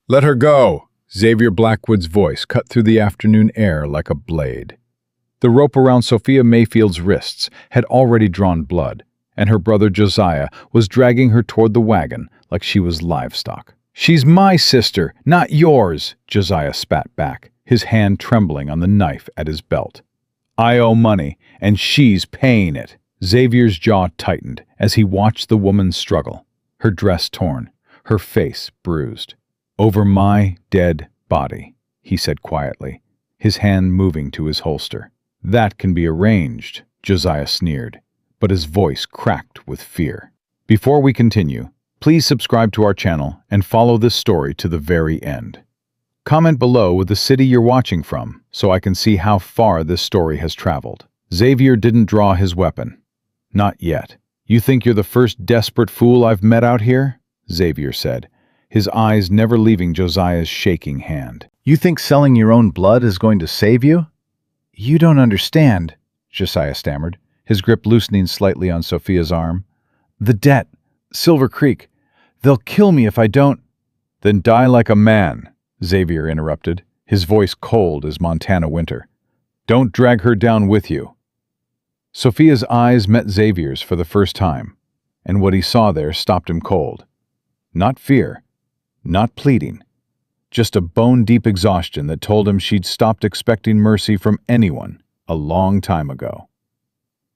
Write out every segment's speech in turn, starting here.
Let her go! Xavier Blackwood's voice cut through the afternoon air like a blade. The rope around Sophia Mayfield's wrists had already drawn blood, and her brother Josiah was dragging her toward the wagon like she was livestock. "She's my sister, not yours," Josiah spat back, his hand trembling on the knife at his belt. "I owe money, and she's paying it." Xavier's jaw tightened as he watched the woman struggle, her dress torn, her face bruised. "Over my dead body," he said quietly, his hand moving to his holster. "That can be arranged," Josiah sneered, but his voice cracked with fear. Before we continue, please subscribe to our channel and follow this story to the very end. Comment below with the city you're watching from so I can see how far this story has traveled. Xavier didn't draw his weapon. "Not yet. You think you're the first desperate fool I've met out here?" Xavier said, his eyes never leaving Josiah's shaking hand. "You think selling your own blood is going to save you?" "You don't understand," Josiah stammered, his grip loosening slightly on Sophia's arm. "The debt, Silver Creek. They'll kill me if I don't—" "Then die like a man," Xavier interrupted, his voice cold as Montana winter. "Don't drag her down with you." Sophia's eyes met Xavier's for the first time, and what he saw there stopped him cold. Not fear, not pleading, just a bone-deep exhaustion that told him she'd stopped expecting mercy from anyone a long time ago.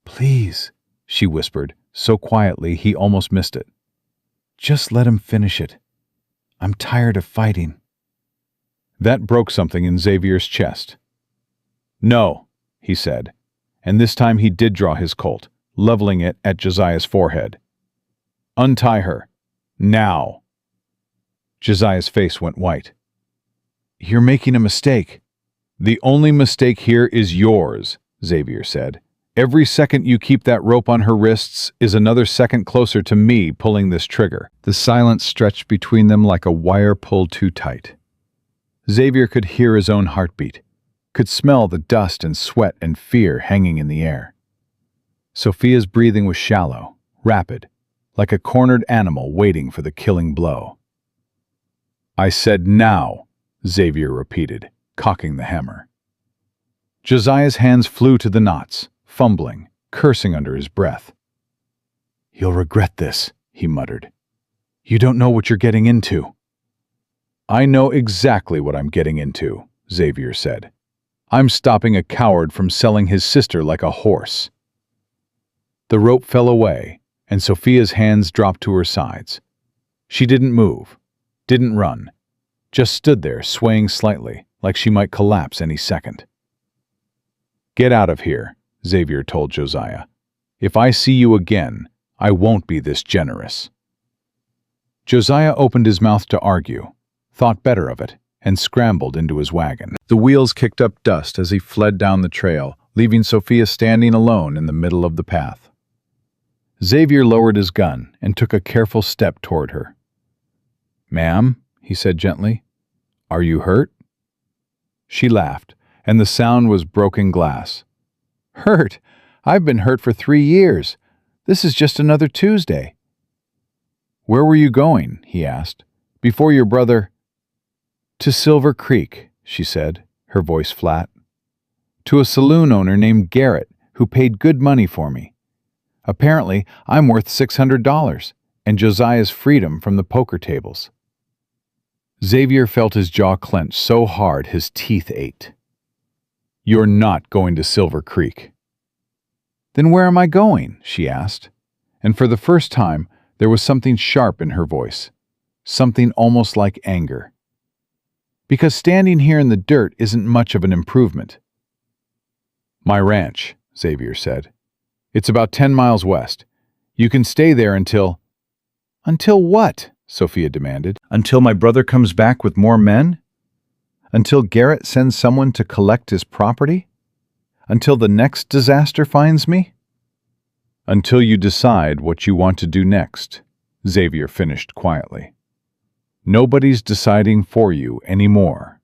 "Please," she whispered, so quietly he almost missed it. "Just let him finish it. I'm tired of fighting." That broke something in Xavier's chest. "No," he said, and this time he did draw his Colt, leveling it at Josiah's forehead. "Untie her. Now." Josiah's face went white. "You're making a mistake." "The only mistake here is yours," Xavier said. "Every second you keep that rope on her wrists is another second closer to me pulling this trigger." The silence stretched between them like a wire pulled too tight. Xavier could hear his own heartbeat, could smell the dust and sweat and fear hanging in the air. Sophia's breathing was shallow, rapid, like a cornered animal waiting for the killing blow. "I said now," Xavier repeated, cocking the hammer. Josiah's hands flew to the knots, fumbling, cursing under his breath. "You'll regret this," he muttered. "You don't know what you're getting into." "I know exactly what I'm getting into," Xavier said. "I'm stopping a coward from selling his sister like a horse." The rope fell away, and Sophia's hands dropped to her sides. She didn't move, didn't run, just stood there swaying slightly, like she might collapse any second. "Get out of here," Xavier told Josiah. "If I see you again, I won't be this generous." Josiah opened his mouth to argue, thought better of it, and scrambled into his wagon. The wheels kicked up dust as he fled down the trail, leaving Sophia standing alone in the middle of the path. Xavier lowered his gun and took a careful step toward her. "Ma'am," he said gently, "are you hurt?" She laughed, and the sound was broken glass. "Hurt? I've been hurt for 3 years. This is just another Tuesday." "Where were you going?" he asked. "Before your brother—" "To Silver Creek," she said, her voice flat. "To a saloon owner named Garrett who paid good money for me. Apparently, I'm worth $600, and Josiah's freedom from the poker tables." Xavier felt his jaw clench so hard his teeth ached. "You're not going to Silver Creek." "Then where am I going?" she asked, and for the first time there was something sharp in her voice, something almost like anger. "Because standing here in the dirt isn't much of an improvement." "My ranch," Xavier said. "It's about 10 miles west. You can stay there until—" "Until what?" Sophia demanded. "Until my brother comes back with more men? Until Garrett sends someone to collect his property? Until the next disaster finds me?" "Until you decide what you want to do next," Xavier finished quietly. "Nobody's deciding for you anymore."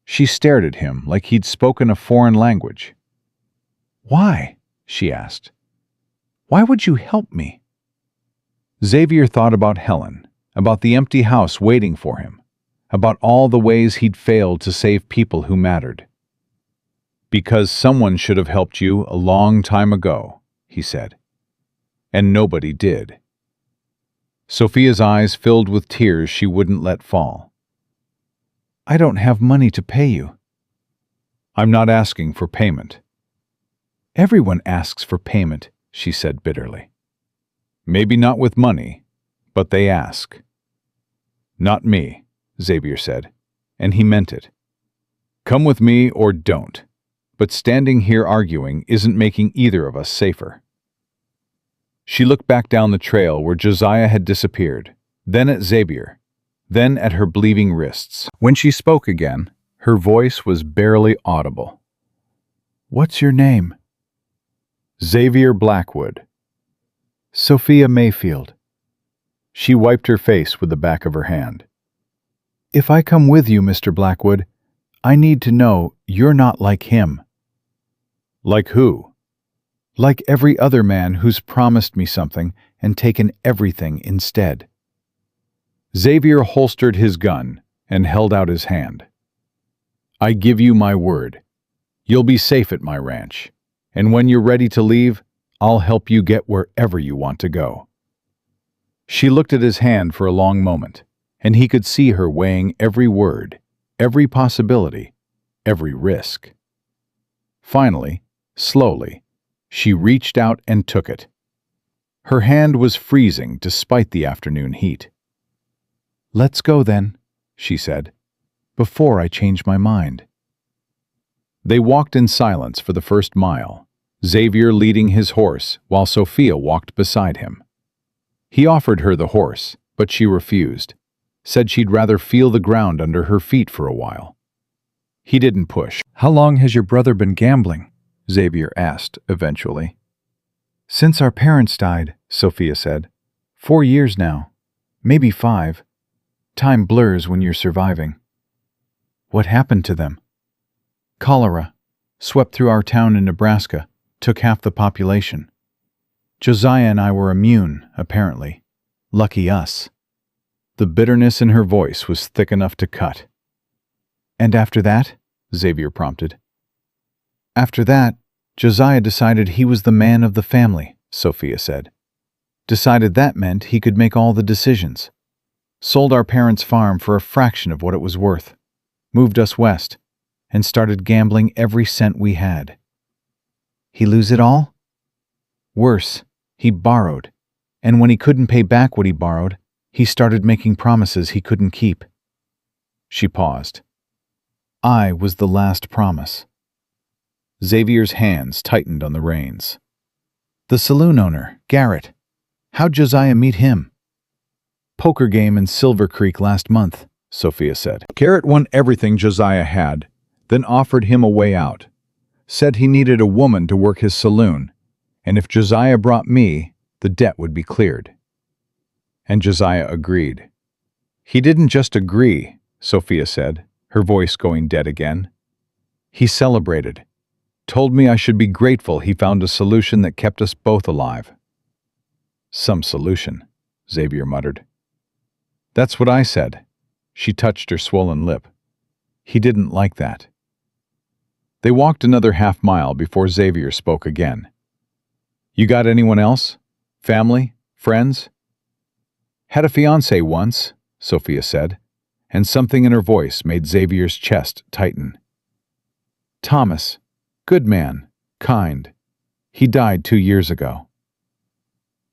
She stared at him like he'd spoken a foreign language. "Why?" she asked. "Why would you help me?" Xavier thought about Helen, about the empty house waiting for him, about all the ways he'd failed to save people who mattered. "Because someone should have helped you a long time ago," he said. "And nobody did." Sophia's eyes filled with tears she wouldn't let fall. "I don't have money to pay you." "I'm not asking for payment." "Everyone asks for payment," she said bitterly. "Maybe not with money, but they ask." "Not me," Xavier said, and he meant it. "Come with me or don't, but standing here arguing isn't making either of us safer." She looked back down the trail where Josiah had disappeared, then at Xavier, then at her bleeding wrists. When she spoke again, her voice was barely audible. "What's your name?" "Xavier Blackwood." "Sophia Mayfield." She wiped her face with the back of her hand. "If I come with you, Mr. Blackwood, I need to know you're not like him." "Like who?" "Like every other man who's promised me something and taken everything instead." Xavier holstered his gun and held out his hand. "I give you my word. You'll be safe at my ranch, and when you're ready to leave, I'll help you get wherever you want to go." She looked at his hand for a long moment, and he could see her weighing every word, every possibility, every risk. Finally, slowly, she reached out and took it. Her hand was freezing despite the afternoon heat. "Let's go then," she said, "before I change my mind." They walked in silence for the first mile, Xavier leading his horse while Sophia walked beside him. He offered her the horse, but she refused, said she'd rather feel the ground under her feet for a while. He didn't push. "How long has your brother been gambling?" Xavier asked eventually. "Since our parents died," Sophia said. 4 years now. Maybe 5. Time blurs when you're surviving." "What happened to them?" "Cholera. Swept through our town in Nebraska. Took half the population. Josiah and I were immune, apparently. Lucky us." The bitterness in her voice was thick enough to cut. "And after that?" Xavier prompted. "After that, Josiah decided he was the man of the family," Sophia said. "Decided that meant he could make all the decisions. Sold our parents' farm for a fraction of what it was worth. Moved us west, and started gambling every cent we had." "He lose it all?" "Worse, he borrowed, and when he couldn't pay back what he borrowed, he started making promises he couldn't keep." She paused. "I was the last promise." Xavier's hands tightened on the reins. "The saloon owner, Garrett. How'd Josiah meet him?" "Poker game in Silver Creek last month," Sophia said. "Garrett won everything Josiah had, then offered him a way out. Said he needed a woman to work his saloon, and if Josiah brought me, the debt would be cleared." And Josiah agreed. "He didn't just agree," Sophia said, her voice going dead again. "He celebrated. Told me I should be grateful he found a solution that kept us both alive." "Some solution," Xavier muttered. "That's what I said." She touched her swollen lip. He didn't like that. They walked another half-mile before Xavier spoke again. "You got anyone else? Family? Friends?" "Had a fiancé once," Sophia said, and something in her voice made Xavier's chest tighten. "Thomas. Good man. Kind. He died 2 years ago."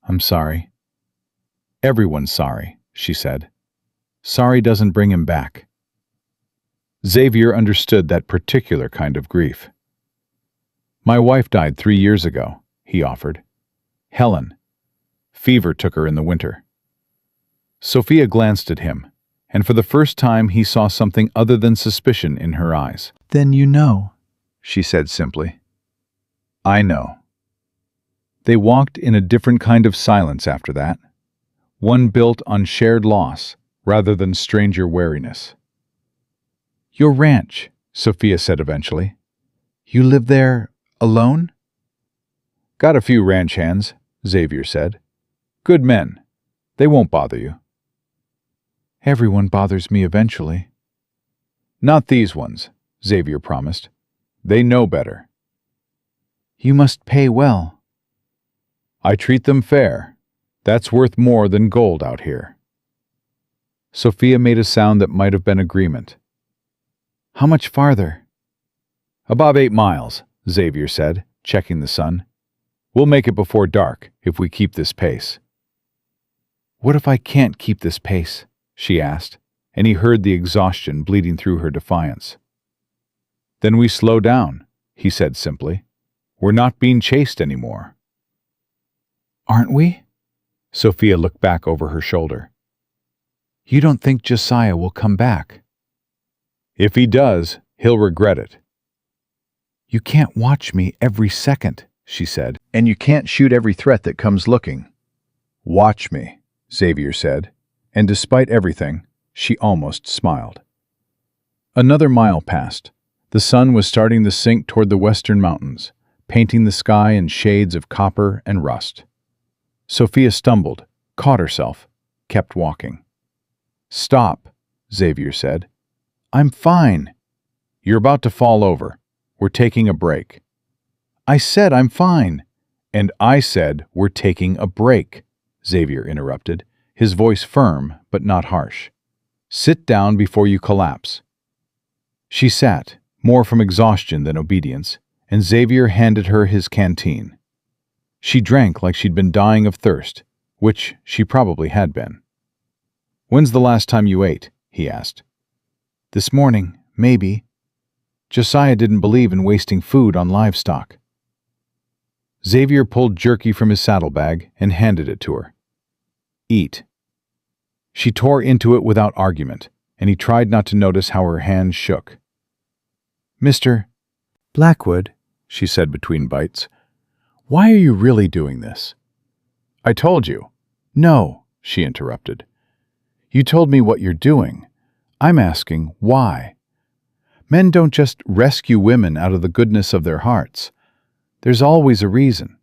"I'm sorry." "Everyone's sorry," she said. "Sorry doesn't bring him back." Xavier understood that particular kind of grief. "My wife died 3 years ago," he offered. "Helen. Fever took her in the winter." Sophia glanced at him, and for the first time he saw something other than suspicion in her eyes. "Then you know," she said simply. "I know." They walked in a different kind of silence after that, one built on shared loss rather than stranger wariness. "Your ranch," Sophia said eventually. "You live there alone?" "Got a few ranch hands," Xavier said. "Good men. They won't bother you." "Everyone bothers me eventually." Not these ones, Xavier promised. They know better. You must pay well. I treat them fair. That's worth more than gold out here. Sophia made a sound that might have been agreement. How much farther? About 8 miles, Xavier said, checking the sun. We'll make it before dark if we keep this pace. What if I can't keep this pace? She asked, and he heard the exhaustion bleeding through her defiance. Then we slow down, he said simply. We're not being chased anymore. Aren't we? Sophia looked back over her shoulder. You don't think Josiah will come back? If he does, he'll regret it. You can't watch me every second, she said. And you can't shoot every threat that comes looking. Watch me, Xavier said, and despite everything, she almost smiled. Another mile passed. The sun was starting to sink toward the western mountains, painting the sky in shades of copper and rust. Sophia stumbled, caught herself, kept walking. Stop, Xavier said. I'm fine. You're about to fall over. We're taking a break. I said I'm fine. And I said we're taking a break, Xavier interrupted, his voice firm but not harsh. Sit down before you collapse. She sat, more from exhaustion than obedience, and Xavier handed her his canteen. She drank like she'd been dying of thirst, which she probably had been. When's the last time you ate? He asked. This morning, maybe. Josiah didn't believe in wasting food on livestock. Xavier pulled jerky from his saddlebag and handed it to her. Eat. She tore into it without argument, and he tried not to notice how her hands shook. Mr. Blackwood, she said between bites, why are you really doing this? I told you. No, she interrupted. You told me what you're doing. I'm asking why. Men don't just rescue women out of the goodness of their hearts. There's always a reason.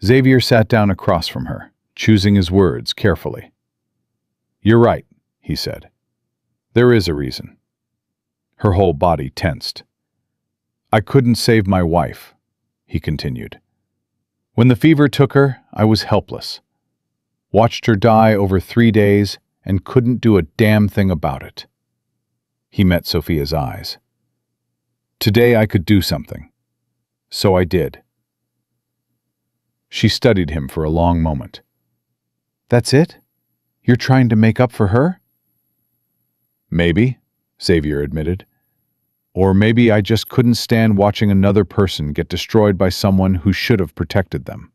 Xavier sat down across from her, choosing his words carefully. You're right, he said. There is a reason. Her whole body tensed. I couldn't save my wife, he continued. When the fever took her, I was helpless. Watched her die over 3 days and couldn't do a damn thing about it. He met Sophia's eyes. Today I could do something. So I did. She studied him for a long moment. That's it? You're trying to make up for her? Maybe, Xavier admitted. Or maybe I just couldn't stand watching another person get destroyed by someone who should have protected them.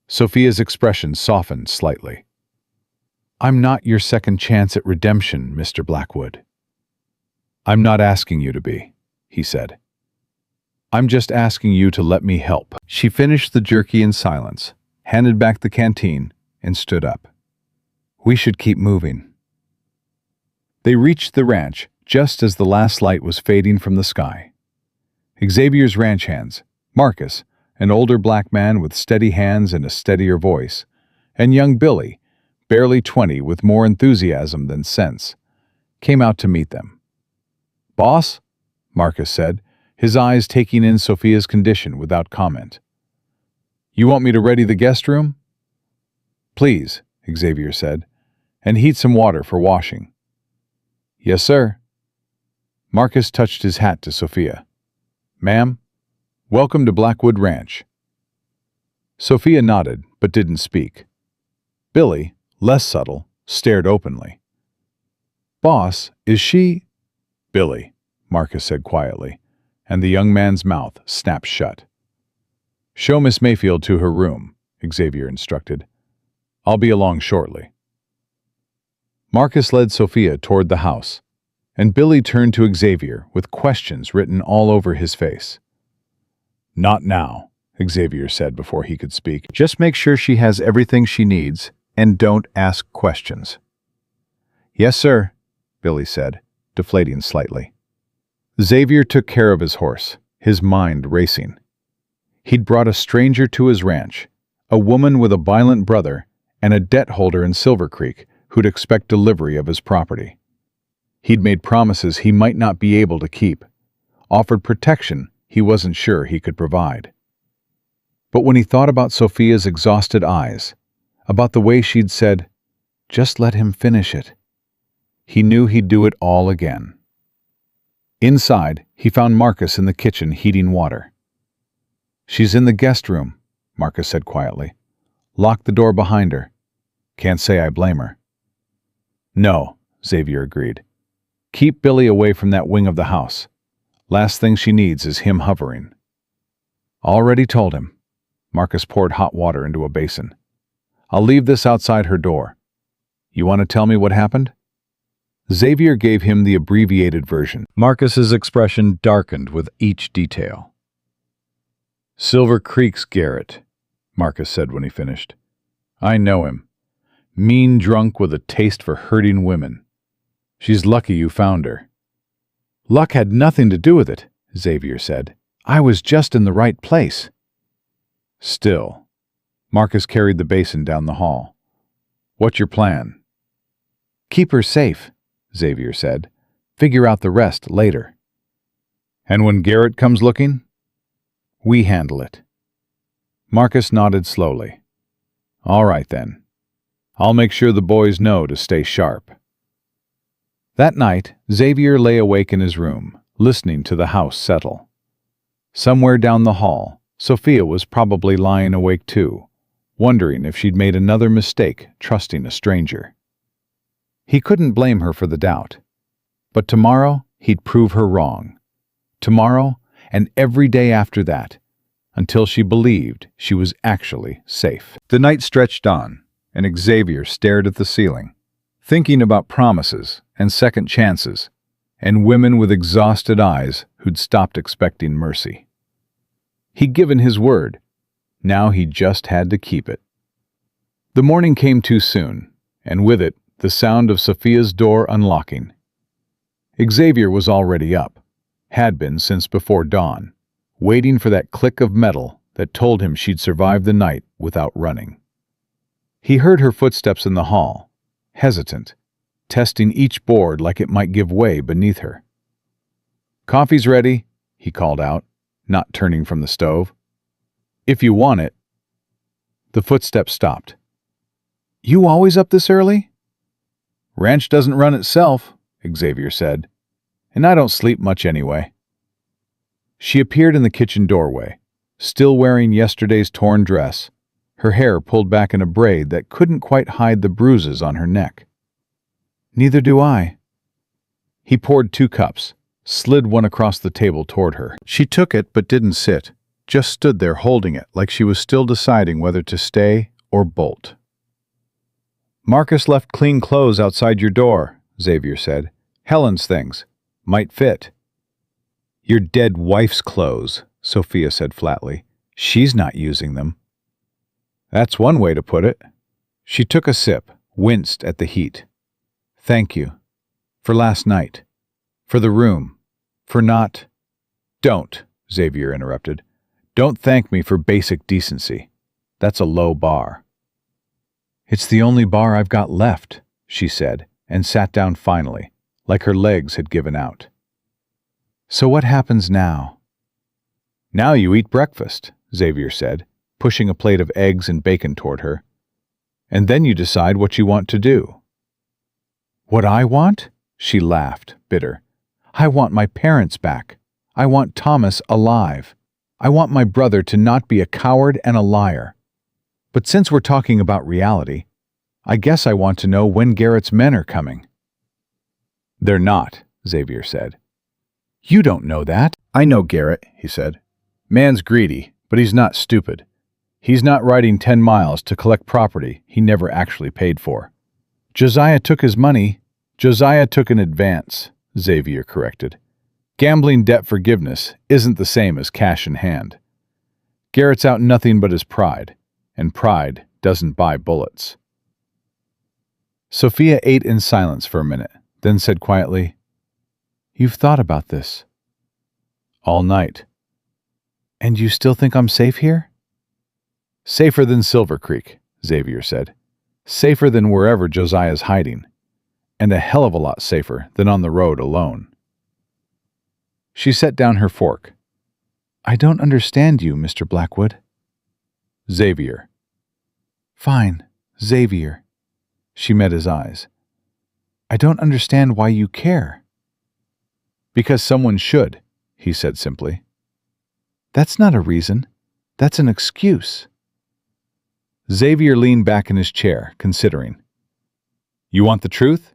Sophia's expression softened slightly. I'm not your second chance at redemption, Mr. Blackwood. I'm not asking you to be, he said. I'm just asking you to let me help. She finished the jerky in silence, handed back the canteen, and stood up. We should keep moving. They reached the ranch just as the last light was fading from the sky. Xavier's ranch hands, Marcus, an older black man with steady hands and a steadier voice, and young Billy, barely 20 with more enthusiasm than sense, came out to meet them. Boss, Marcus said, his eyes taking in Sophia's condition without comment. You want me to ready the guest room? Please, Xavier said, and heat some water for washing. Yes, sir. Marcus touched his hat to Sophia. Ma'am, welcome to Blackwood Ranch. Sophia nodded, but didn't speak. Billy, less subtle, stared openly. Boss, is she? Billy, Marcus said quietly, and the young man's mouth snapped shut. Show Miss Mayfield to her room, Xavier instructed. I'll be along shortly. Marcus led Sophia toward the house, and Billy turned to Xavier with questions written all over his face. Not now, Xavier said before he could speak. Just make sure she has everything she needs, and don't ask questions. Yes, sir, Billy said, deflating slightly. Xavier took care of his horse, his mind racing. He'd brought a stranger to his ranch, a woman with a violent brother and a debt holder in Silver Creek who'd expect delivery of his property. He'd made promises he might not be able to keep, offered protection he wasn't sure he could provide. But when he thought about Sophia's exhausted eyes, about the way she'd said, "Just let him finish it," he knew he'd do it all again. Inside, he found Marcus in the kitchen heating water. "She's in the guest room," Marcus said quietly. "Lock the door behind her. Can't say I blame her." "No," Xavier agreed. "Keep Billy away from that wing of the house. Last thing she needs is him hovering." "Already told him." Marcus poured hot water into a basin. "I'll leave this outside her door. You want to tell me what happened?" Xavier gave him the abbreviated version. Marcus's expression darkened with each detail. "Silver Creek's Garrett," Marcus said when he finished. "I know him. Mean drunk with a taste for hurting women. She's lucky you found her." "Luck had nothing to do with it," Xavier said. "I was just in the right place." "Still." Marcus carried the basin down the hall. "What's your plan?" "Keep her safe," Xavier said. "Figure out the rest later." "And when Garrett comes looking?" "We handle it." Marcus nodded slowly. "All right then. I'll make sure the boys know to stay sharp." That night, Xavier lay awake in his room, listening to the house settle. Somewhere down the hall, Sophia was probably lying awake too, wondering if she'd made another mistake trusting a stranger. He couldn't blame her for the doubt. But tomorrow, he'd prove her wrong. Tomorrow, and every day after that, until she believed she was actually safe. The night stretched on, and Xavier stared at the ceiling, thinking about promises and second chances, and women with exhausted eyes who'd stopped expecting mercy. He'd given his word. Now he just had to keep it. The morning came too soon, and with it, the sound of Sophia's door unlocking. Xavier was already up, had been since before dawn, waiting for that click of metal that told him she'd survived the night without running. He heard her footsteps in the hall, hesitant, testing each board like it might give way beneath her. "Coffee's ready," he called out, not turning from the stove. "If you want it." The footsteps stopped. "You always up this early?" "Ranch doesn't run itself," Xavier said, "and I don't sleep much anyway." She appeared in the kitchen doorway, still wearing yesterday's torn dress, her hair pulled back in a braid that couldn't quite hide the bruises on her neck. "Neither do I." He poured 2 cups, slid one across the table toward her. She took it but didn't sit, just stood there holding it like she was still deciding whether to stay or bolt. "Marcus left clean clothes outside your door," Xavier said. "Helen's things. Might fit." "Your dead wife's clothes," Sophia said flatly. "She's not using them." "That's one way to put it." She took a sip, winced at the heat. "Thank you. For last night. For the room. For not—" "Don't," Xavier interrupted. "Don't thank me for basic decency. That's a low bar." "It's the only bar I've got left," she said, and sat down finally, like her legs had given out. "So what happens now?" "Now you eat breakfast," Xavier said, pushing a plate of eggs and bacon toward her. "And then you decide what you want to do." "What I want?" She laughed, bitter. "I want my parents back. I want Thomas alive. I want my brother to not be a coward and a liar. But since we're talking about reality, I guess I want to know when Garrett's men are coming." "They're not," Xavier said. "You don't know that." "I know Garrett," he said. "Man's greedy, but he's not stupid. He's not riding 10 miles to collect property he never actually paid for." "Josiah took his money." "Josiah took an advance," Xavier corrected. "Gambling debt forgiveness isn't the same as cash in hand. Garrett's out nothing but his pride, and pride doesn't buy bullets." Sophia ate in silence for a minute, then said quietly, "You've thought about this?" "All night." "And you still think I'm safe here?" "Safer than Silver Creek," Xavier said. "Safer than wherever Josiah's hiding. and a hell of a lot safer than on the road alone. She set down her fork. I don't understand you, Mr. Blackwood. Xavier. Fine, Xavier. She met his eyes. I don't understand why you care. Because someone should, he said simply. That's not a reason. That's an excuse. Xavier leaned back in his chair, considering. You want the truth?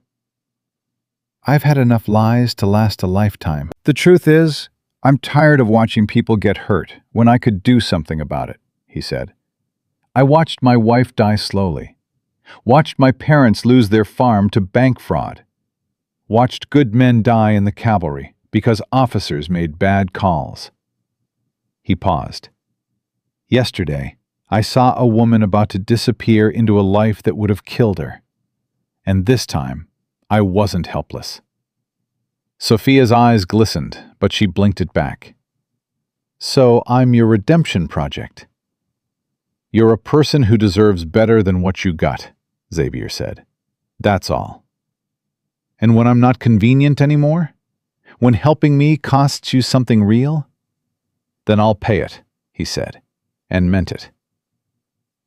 I've had enough lies to last a lifetime. The truth is, I'm tired of watching people get hurt when I could do something about it, he said. I watched my wife die slowly. Watched my parents lose their farm to bank fraud. Watched good men die in the cavalry because officers made bad calls. He paused. Yesterday, I saw a woman about to disappear into a life that would have killed her. And this time, I wasn't helpless. Sophia's eyes glistened, but she blinked it back. So I'm your redemption project. You're a person who deserves better than what you got, Xavier said. That's all. And when I'm not convenient anymore, when helping me costs you something real, then I'll pay it, he said, and meant it.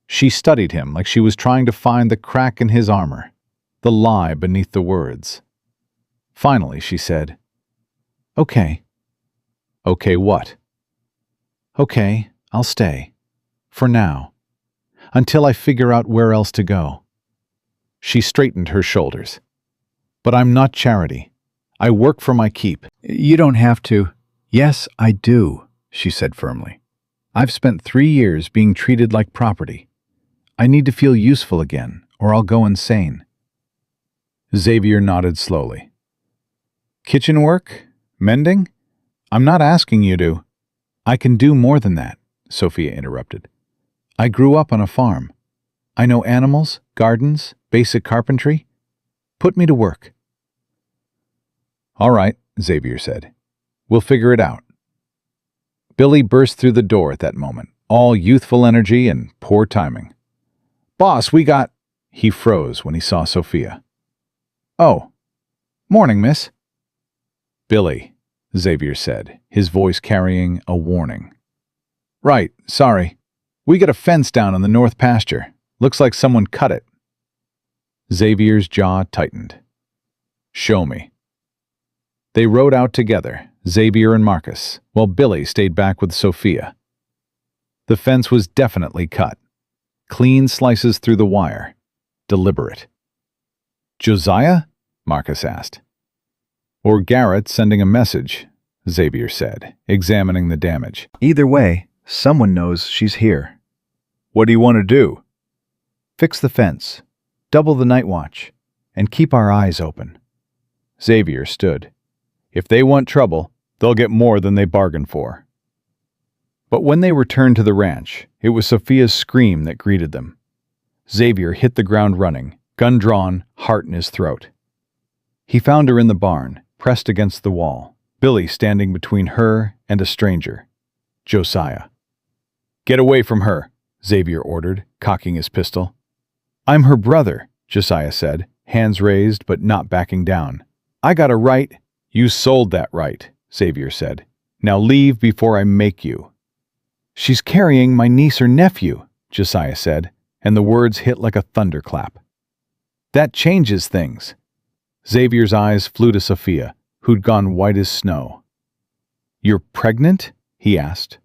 She studied him like she was trying to find the crack in his armor, the lie beneath the words. Finally, she said, Okay. Okay, what? Okay, I'll stay. For now. Until I figure out where else to go. She straightened her shoulders. But I'm not charity. I work for my keep. You don't have to. Yes, I do, she said firmly. I've spent 3 years being treated like property. I need to feel useful again, or I'll go insane. Xavier nodded slowly. Kitchen work? Mending? I'm not asking you to. I can do more than that, Sophia interrupted. I grew up on a farm. I know animals, gardens, basic carpentry. Put me to work. All right, Xavier said. We'll figure it out. Billy burst through the door at that moment, all youthful energy and poor timing. Boss, we got... He froze when he saw Sophia. Oh, morning, miss. Billy, Xavier said, his voice carrying a warning. Right, sorry. We got a fence down in the north pasture. Looks like someone cut it. Xavier's jaw tightened. Show me. They rode out together, Xavier and Marcus, while Billy stayed back with Sophia. The fence was definitely cut. Clean slices through the wire. Deliberate. Josiah? Marcus asked. Or Garrett sending a message, Xavier said, examining the damage. Either way, someone knows she's here. What do you want to do? Fix the fence, double the night watch, and keep our eyes open. Xavier stood. If they want trouble, they'll get more than they bargained for. But when they returned to the ranch, it was Sophia's scream that greeted them. Xavier hit the ground running, gun drawn, heart in his throat. He found her in the barn, pressed against the wall, Billy standing between her and a stranger, Josiah. Get away from her, Xavier ordered, cocking his pistol. I'm her brother, Josiah said, hands raised but not backing down. I got a right. You sold that right, Xavier said. Now leave before I make you. She's carrying my niece or nephew, Josiah said, and the words hit like a thunderclap. That changes things. Xavier's eyes flew to Sophia, who'd gone white as snow. You're pregnant? He asked.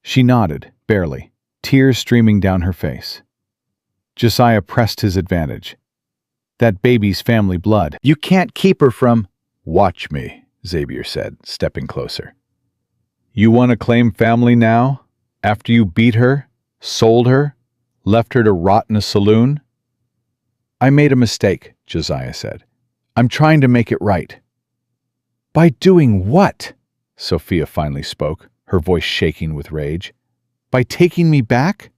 She nodded, barely, tears streaming down her face. Josiah pressed his advantage. That baby's family blood. You can't keep her from... Watch me, Xavier said, stepping closer. You want to claim family now? After you beat her, sold her, left her to rot in a saloon? I made a mistake, Josiah said. I'm trying to make it right. By doing what? Sophia finally spoke, her voice shaking with rage. By taking me back?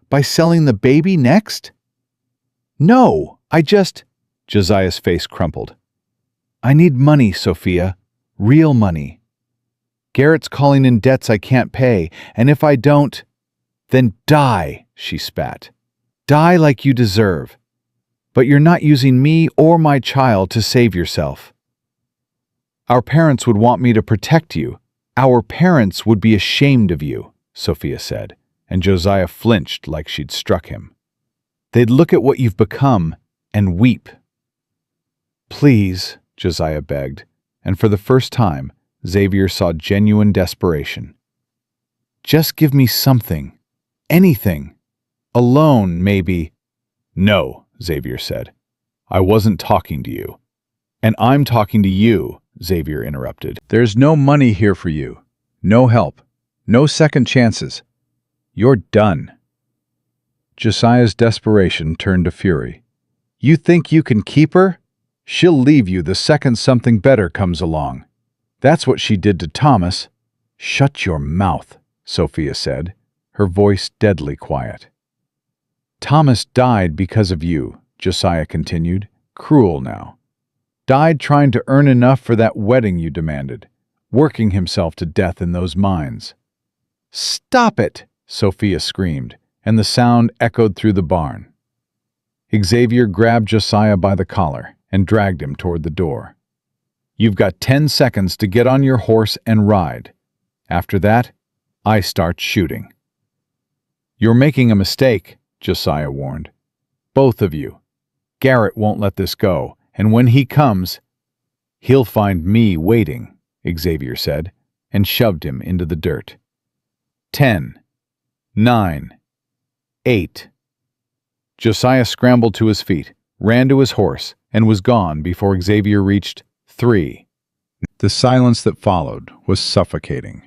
By selling the baby next? No, I just... Josiah's face crumpled. I need money, Sophia. Real money. Garrett's calling in debts I can't pay, and if I don't... Then die, she spat. Die like you deserve. but you're not using me or my child to save yourself. Our parents would want me to protect you. Our parents would be ashamed of you, Sophia said, and Josiah flinched like she'd struck him. They'd look at what you've become and weep. Please, Josiah begged, and for the first time, Xavier saw genuine desperation. Just give me something. Anything. A loan, maybe. No, Xavier said. I wasn't talking to you. And I'm talking to you, Xavier interrupted. There's no money here for you. No help. No second chances. You're done. Josiah's desperation turned to fury. You think you can keep her? She'll leave you the second something better comes along. That's what she did to Thomas. Shut your mouth, Sophia said, her voice deadly quiet. Thomas died because of you, Josiah continued, cruel now. Died trying to earn enough for that wedding you demanded, working himself to death in those mines. Stop it, Sophia screamed, and the sound echoed through the barn. Xavier grabbed Josiah by the collar and dragged him toward the door. You've got 10 seconds to get on your horse and ride. After that, I start shooting. You're making a mistake, Josiah warned. Both of you. Garrett won't let this go, and when he comes, he'll find me waiting, Xavier said, and shoved him into the dirt. 10, 9, 8. Josiah scrambled to his feet, ran to his horse, and was gone before Xavier reached 3. The silence that followed was suffocating.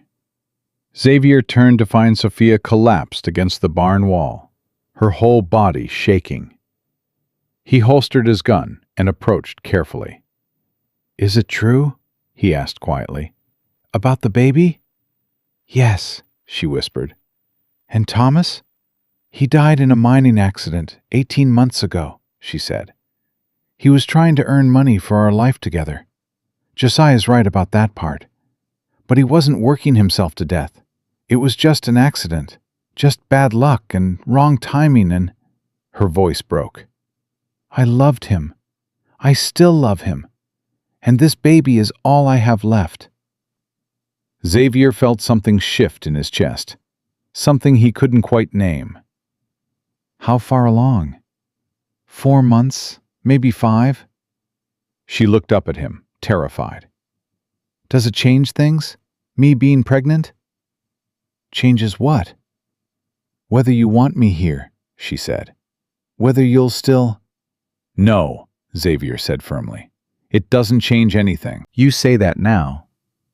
Xavier turned to find Sophia collapsed against the barn wall, her whole body shaking. He holstered his gun and approached carefully. Is it true? He asked quietly. About the baby? Yes, she whispered. And Thomas? He died in a mining accident 18 months ago, she said. He was trying to earn money for our life together. Josiah's right about that part. But he wasn't working himself to death. It was just an accident, just bad luck and wrong timing and... Her voice broke. I loved him. I still love him. And this baby is all I have left. Xavier felt something shift in his chest, something he couldn't quite name. How far along? 4 months, maybe 5? She looked up at him, terrified. Does it change things? Me being pregnant? Changes what? Whether you want me here, she said. Whether you'll still... No, Xavier said firmly. It doesn't change anything. You say that now.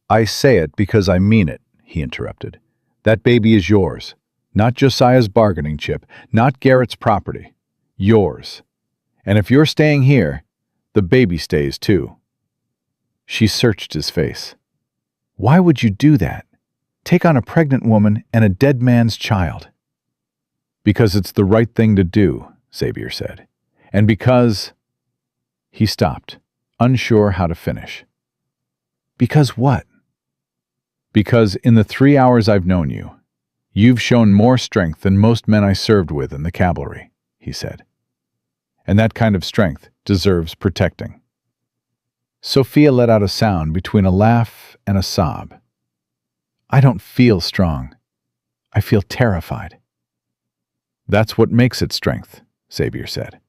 I say it because I mean it, he interrupted. That baby is yours. Not Josiah's bargaining chip, not Garrett's property. Yours. And if you're staying here, the baby stays too. She searched his face. Why would you do that? Take on a pregnant woman and a dead man's child. Because it's the right thing to do, Xavier said. And because... He stopped, unsure how to finish. Because what? Because in the 3 hours I've known you, you've shown more strength than most men I served with in the cavalry, he said. And that kind of strength deserves protecting. Sophia let out a sound between a laugh and a sob. I don't feel strong. I feel terrified. That's what makes it strength, Xavier said.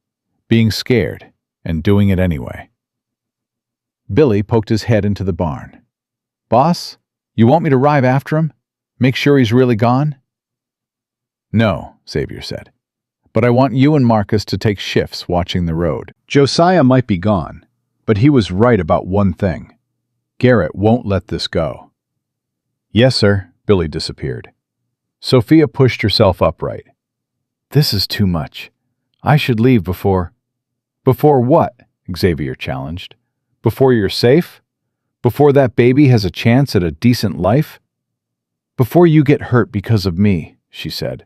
Being scared and doing it anyway. Billy poked his head into the barn. Boss, you want me to ride after him? Make sure he's really gone? No, Xavier said. But I want you and Marcus to take shifts watching the road. Josiah might be gone, but he was right about one thing. Garrett won't let this go. Yes, sir. Billy disappeared. Sophia pushed herself upright. This is too much. I should leave before... Before what? Xavier challenged. Before you're safe? Before that baby has a chance at a decent life? Before you get hurt because of me, she said.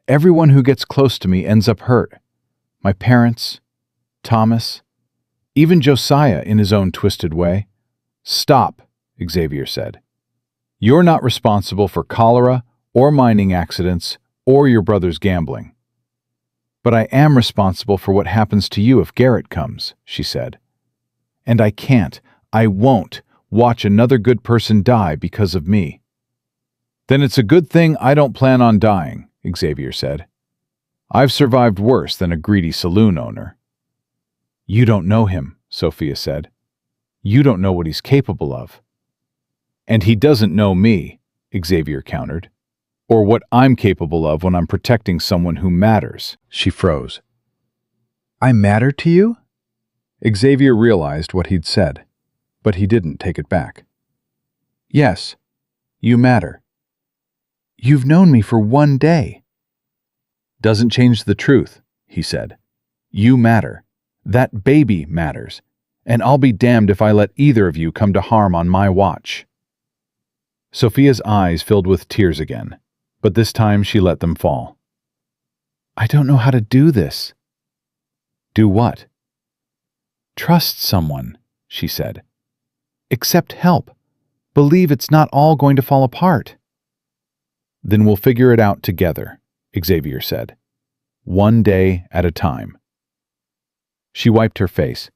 Everyone who gets close to me ends up hurt. My parents, Thomas, even Josiah in his own twisted way. Stop, Xavier said. You're not responsible for cholera or mining accidents or your brother's gambling. But I am responsible for what happens to you if Garrett comes, she said. And I won't watch another good person die because of me. Then it's a good thing I don't plan on dying, Xavier said. I've survived worse than a greedy saloon owner. You don't know him, Sophia said. You don't know what he's capable of. And he doesn't know me, Xavier countered. Or what I'm capable of when I'm protecting someone who matters. She froze. I matter to you? Xavier realized what he'd said, but he didn't take it back. Yes, you matter. You've known me for 1 day. Doesn't change the truth, he said. You matter. That baby matters. And I'll be damned if I let either of you come to harm on my watch. Sophia's eyes filled with tears again, but this time she let them fall. I don't know how to do this. Do what? Trust someone, she said. Accept help. Believe it's not all going to fall apart. Then we'll figure it out together, Xavier said. 1 day at a time. She wiped her face.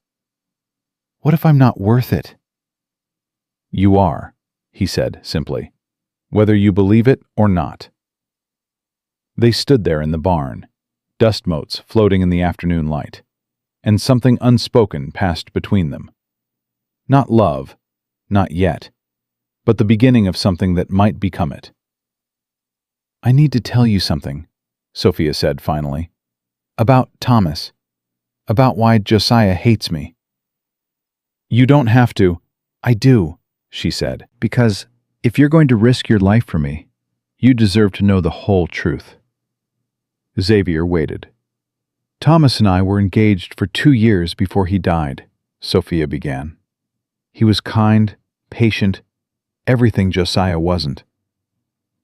What if I'm not worth it? You are, he said simply, whether you believe it or not. They stood there in the barn, dust motes floating in the afternoon light, and something unspoken passed between them. Not love, not yet, but the beginning of something that might become it. I need to tell you something, Sophia said finally, about Thomas, about why Josiah hates me. You don't have to. I do, she said, because if you're going to risk your life for me, you deserve to know the whole truth. Xavier waited. Thomas and I were engaged for 2 years before he died, Sophia began. He was kind, patient, everything Josiah wasn't.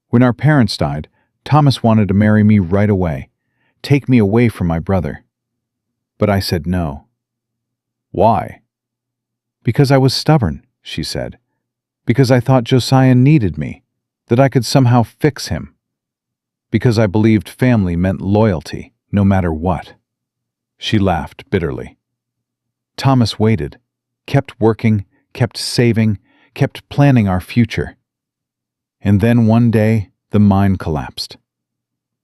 When our parents died, Thomas wanted to marry me right away, take me away from my brother. But I said no. Why? Because I was stubborn, she said. Because I thought Josiah needed me, that I could somehow fix him. Because I believed family meant loyalty, no matter what. She laughed bitterly. Thomas waited, kept working, kept saving, kept planning our future. And then one day, the mine collapsed.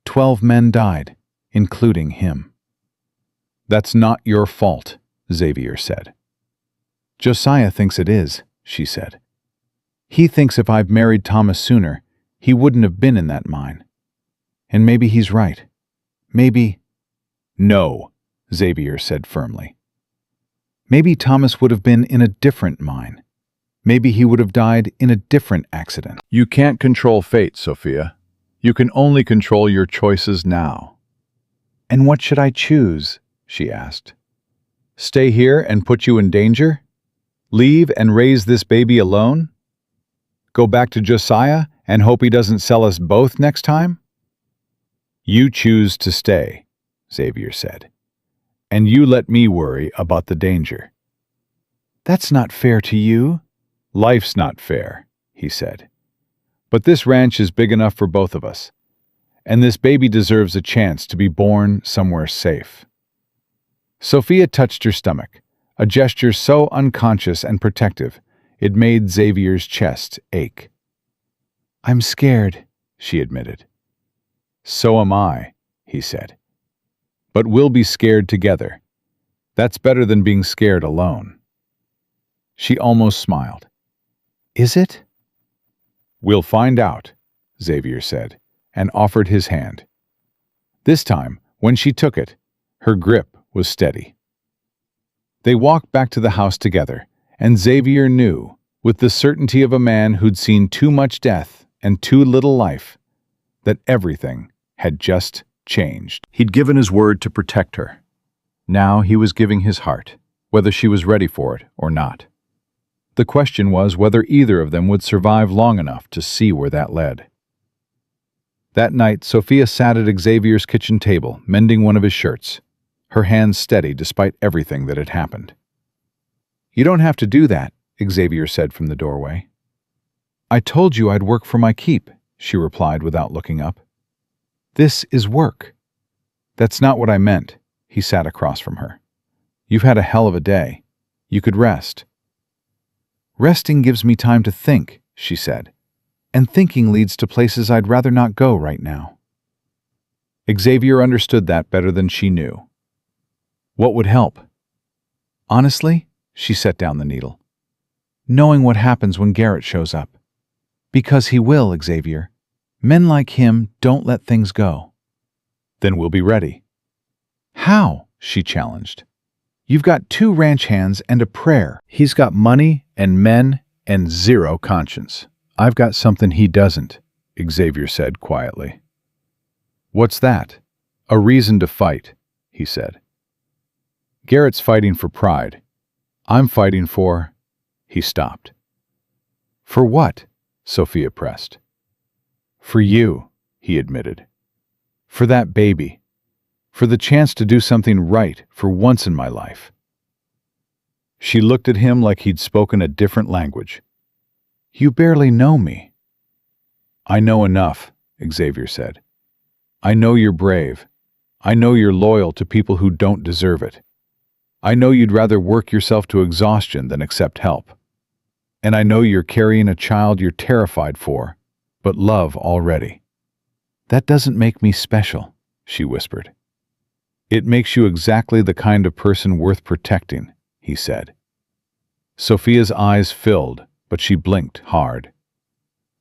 12 men died, including him. That's not your fault, Xavier said. Josiah thinks it is, she said. He thinks if I'd married Thomas sooner, he wouldn't have been in that mine. And maybe he's right. Maybe... No, Xavier said firmly. Maybe Thomas would have been in a different mine. Maybe he would have died in a different accident. You can't control fate, Sophia. You can only control your choices now. And what should I choose? She asked. Stay here and put you in danger? Leave and raise this baby alone? Go back to Josiah and hope he doesn't sell us both next time? You choose to stay, Xavier said. And you let me worry about the danger. That's not fair to you. Life's not fair, he said. But this ranch is big enough for both of us. And this baby deserves a chance to be born somewhere safe. Sophia touched her stomach, a gesture so unconscious and protective, it made Xavier's chest ache. I'm scared, she admitted. So am I, he said. But we'll be scared together. That's better than being scared alone. She almost smiled. Is it? We'll find out, Xavier said, and offered his hand. This time, when she took it, her grip was steady. They walked back to the house together, and Xavier knew, with the certainty of a man who'd seen too much death and too little life, that everything had just changed. He'd given his word to protect her. Now he was giving his heart, whether she was ready for it or not. The question was whether either of them would survive long enough to see where that led. That night, Sophia sat at Xavier's kitchen table, mending one of his shirts, her hands steady despite everything that had happened. You don't have to do that, Xavier said from the doorway. I told you I'd work for my keep, she replied without looking up. This is work. That's not what I meant. He sat across from her. You've had a hell of a day. You could rest. Resting gives me time to think, she said, and thinking leads to places I'd rather not go right now. Xavier understood that better than she knew. What would help? Honestly, she set down the needle. Knowing what happens when Garrett shows up. Because he will, Xavier. Men like him don't let things go. Then we'll be ready. How? She challenged. You've got 2 ranch hands and a prayer. He's got money and men and 0 conscience. I've got something he doesn't, Xavier said quietly. What's that? A reason to fight, he said. Garrett's fighting for pride. I'm fighting for... He stopped. For what? Sophia pressed. For you, he admitted. For that baby. For the chance to do something right for once in my life. She looked at him like he'd spoken a different language. You barely know me. I know enough, Xavier said. I know you're brave. I know you're loyal to people who don't deserve it. I know you'd rather work yourself to exhaustion than accept help. And I know you're carrying a child you're terrified for, but love already. That doesn't make me special, she whispered. It makes you exactly the kind of person worth protecting, he said. Sophia's eyes filled, but she blinked hard.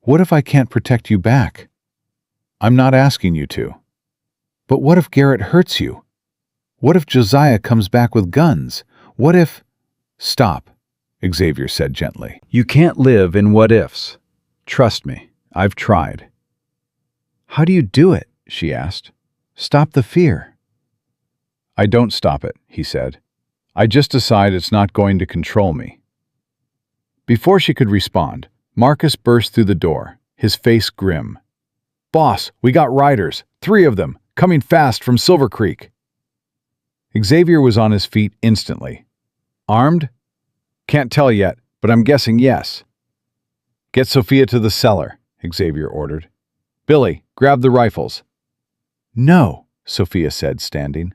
What if I can't protect you back? I'm not asking you to. But what if Garrett hurts you? What if Josiah comes back with guns? What if... Stop, Xavier said gently. You can't live in what-ifs. Trust me, I've tried. How do you do it? She asked. Stop the fear. I don't stop it, he said. I just decide it's not going to control me. Before she could respond, Marcus burst through the door, his face grim. Boss, we got riders, 3 of them, coming fast from Silver Creek. Xavier was on his feet instantly. Armed? Can't tell yet, but I'm guessing yes. Get Sophia to the cellar, Xavier ordered. Billy, grab the rifles. No, Sophia said, standing.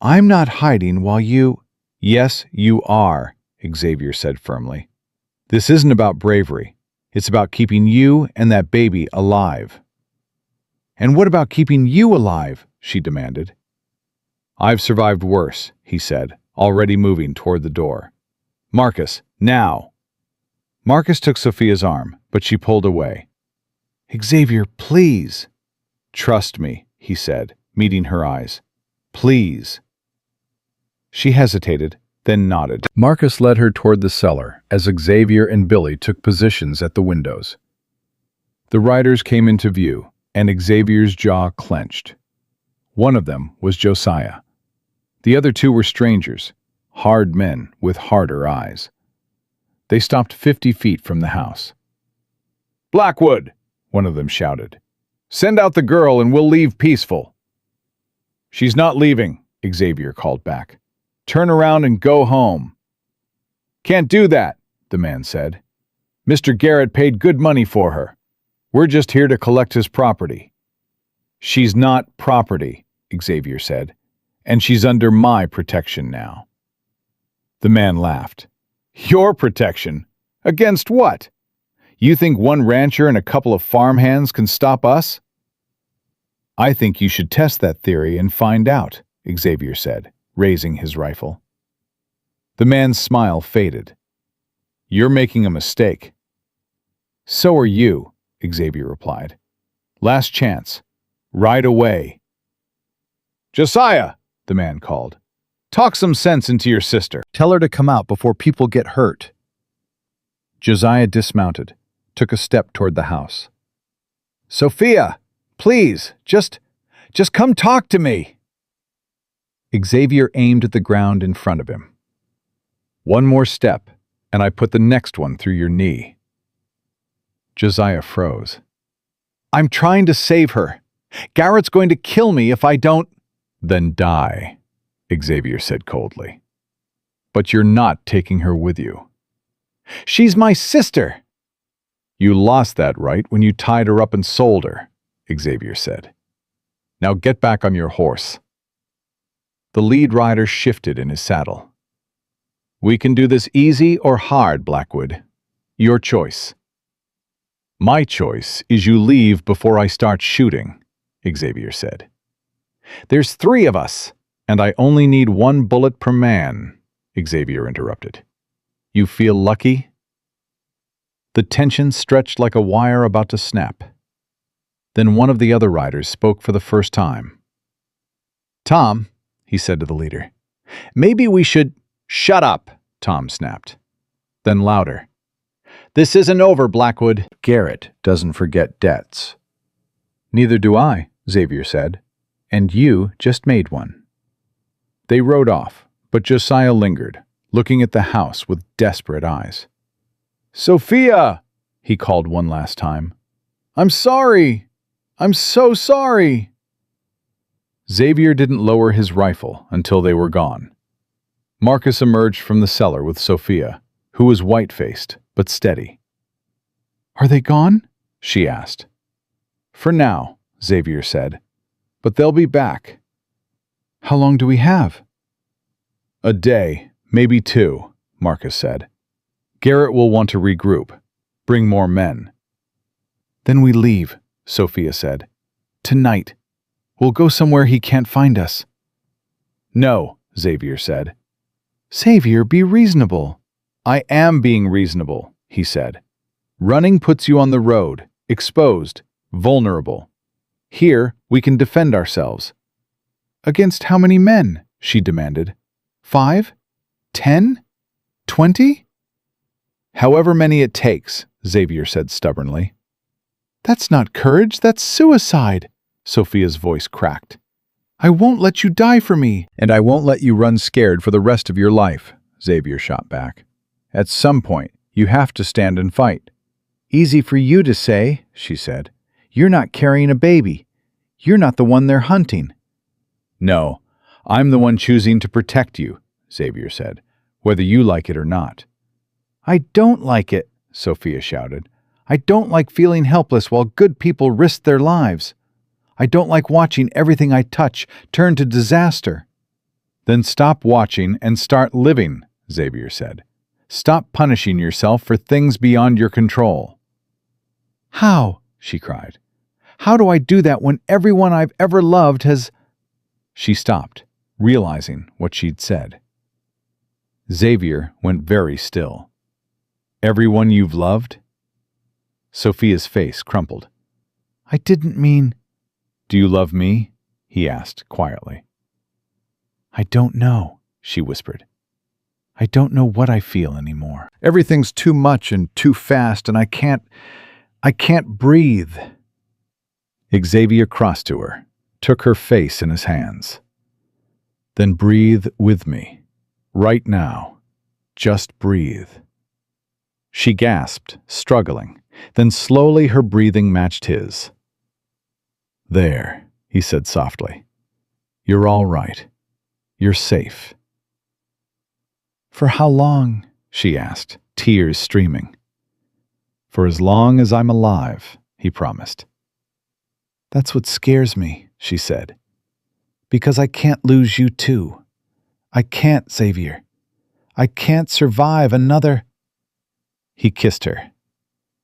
I'm not hiding while you... Yes, you are, Xavier said firmly. This isn't about bravery. It's about keeping you and that baby alive. And what about keeping you alive? She demanded. I've survived worse, he said, already moving toward the door. Marcus, now! Marcus took Sophia's arm, but she pulled away. Xavier, please. Trust me, he said, meeting her eyes. Please. She hesitated, then nodded. Marcus led her toward the cellar as Xavier and Billy took positions at the windows. The riders came into view, and Xavier's jaw clenched. One of them was Josiah. The other 2 were strangers, hard men with harder eyes. They stopped 50 feet from the house. Blackwood, one of them shouted. Send out the girl and we'll leave peaceful. She's not leaving, Xavier called back. Turn around and go home. Can't do that, the man said. Mr. Garrett paid good money for her. We're just here to collect his property. She's not property, Xavier said, and she's under my protection now. The man laughed. Your protection? Against what? You think one rancher and a couple of farmhands can stop us? I think you should test that theory and find out, Xavier said, raising his rifle. The man's smile faded. You're making a mistake. So are you, Xavier replied. Last chance. Right away. Josiah, the man called. Talk some sense into your sister. Tell her to come out before people get hurt. Josiah dismounted, took a step toward the house. Sophia, please, just come talk to me. Xavier aimed at the ground in front of him. One more step, and I put the next one through your knee. Josiah froze. I'm trying to save her. Garrett's going to kill me if I don't... Then die, Xavier said coldly. But you're not taking her with you. She's my sister. You lost that right when you tied her up and sold her, Xavier said. Now get back on your horse. The lead rider shifted in his saddle. "We can do this easy or hard, Blackwood. Your choice." "My choice is you leave before I start shooting," Xavier said. "There's 3 of us, and I only need 1 bullet per man," Xavier interrupted. "You feel lucky?" The tension stretched like a wire about to snap. Then one of the other riders spoke for the first time. "Tom," he said to the leader, "maybe we should—" "Shut up," Tom snapped. Then louder. "This isn't over, Blackwood." Garrett doesn't forget debts. "Neither do I," Xavier said. "And you just made one." They rode off, but Josiah lingered, looking at the house with desperate eyes. "Sophia!" he called one last time. "I'm sorry! I'm so sorry!" Xavier didn't lower his rifle until they were gone. Marcus emerged from the cellar with Sophia, who was white-faced but steady. "Are they gone?" she asked. "For now," Xavier said, "but they'll be back." "How long do we have?" "A day, maybe 2, Marcus said. Garrett will want to regroup, bring more men." "Then we leave," Sophia said. "Tonight. We'll go somewhere he can't find us." "No," Xavier said. "Xavier, be reasonable." "I am being reasonable," he said. "Running puts you on the road, exposed, vulnerable. Here, we can defend ourselves." "Against how many men?" she demanded. 5? 10? 20? "However many it takes," Xavier said stubbornly. "That's not courage, that's suicide," Sophia's voice cracked. "I won't let you die for me." "And I won't let you run scared for the rest of your life," Xavier shot back. "At some point, you have to stand and fight." "Easy for you to say," she said. "You're not carrying a baby. You're not the one they're hunting." "No, I'm the one choosing to protect you," Xavier said, "whether you like it or not." "I don't like it," Sophia shouted. "I don't like feeling helpless while good people risk their lives. I don't like watching everything I touch turn to disaster." "Then stop watching and start living," Xavier said. "Stop punishing yourself for things beyond your control." "How?" she cried. "How do I do that when everyone I've ever loved has—" She stopped, realizing what she'd said. Xavier went very still. "Everyone you've loved?" Sophia's face crumpled. "I didn't mean—" "Do you love me?" he asked quietly. "I don't know," she whispered. "I don't know what I feel anymore. Everything's too much and too fast, and I can't breathe." Xavier crossed to her, took her face in his hands. "Then breathe with me. Right now. Just breathe." She gasped, struggling. Then slowly her breathing matched his. "There," he said softly. "You're all right. You're safe." "For how long?" she asked, tears streaming. "For as long as I'm alive," he promised. "That's what scares me," she said. "Because I can't lose you too. I can't, Xavier. I can't survive another—" He kissed her.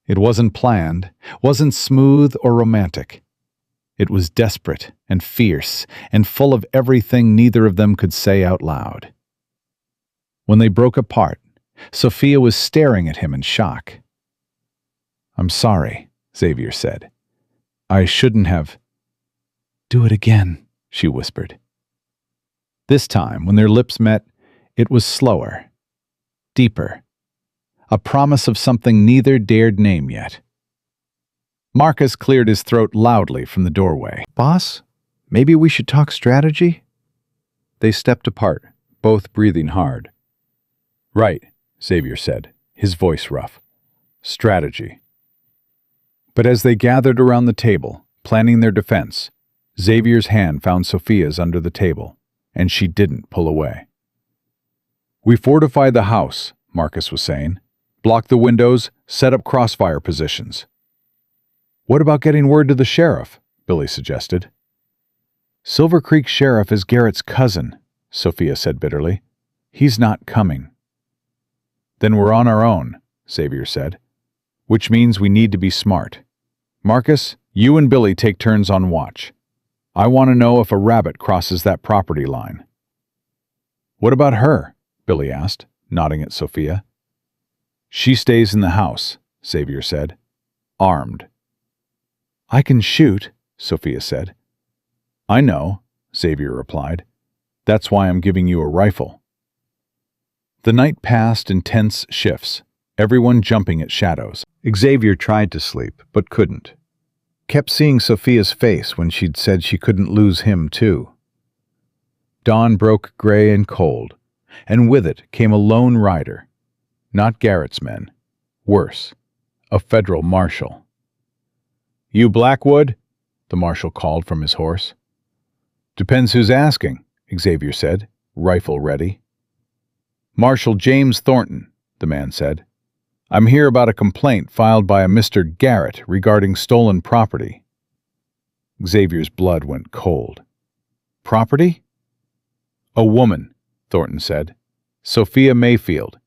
It wasn't planned, wasn't smooth or romantic. It was desperate and fierce and full of everything neither of them could say out loud. When they broke apart, Sophia was staring at him in shock. "I'm sorry," Xavier said. "I shouldn't have—" "Do it again," she whispered. This time, when their lips met, it was slower, deeper, a promise of something neither dared name yet. Marcus cleared his throat loudly from the doorway. "Boss, maybe we should talk strategy?" They stepped apart, both breathing hard. "Right," Xavier said, his voice rough. "Strategy." But as they gathered around the table, planning their defense, Xavier's hand found Sophia's under the table, and she didn't pull away. "We fortified the house," Marcus was saying. "Block the windows, set up crossfire positions." "What about getting word to the sheriff?" Billy suggested. "Silver Creek Sheriff is Garrett's cousin," Sophia said bitterly. He's not coming. Then we're on our own, Xavier said. Which means we need to be smart. Marcus, you and Billy take turns on watch. I want to know if a rabbit crosses that property line. What about her? Billy asked, nodding at Sophia. She stays in the house, Xavier said, armed. I can shoot, Sophia said. I know, Xavier replied. That's why I'm giving you a rifle. The night passed in tense shifts, everyone jumping at shadows. Xavier tried to sleep, but couldn't. Kept seeing Sophia's face when she'd said she couldn't lose him, too. Dawn broke gray and cold, and with it came a lone rider. Not Garrett's men. Worse, a federal marshal. You Blackwood? The marshal called from his horse. Depends who's asking, Xavier said, rifle ready. Marshal James Thornton, the man said. I'm here about a complaint filed by a Mr. Garrett regarding stolen property. Xavier's blood went cold. Property? A woman, Thornton said. Sophia Mayfield.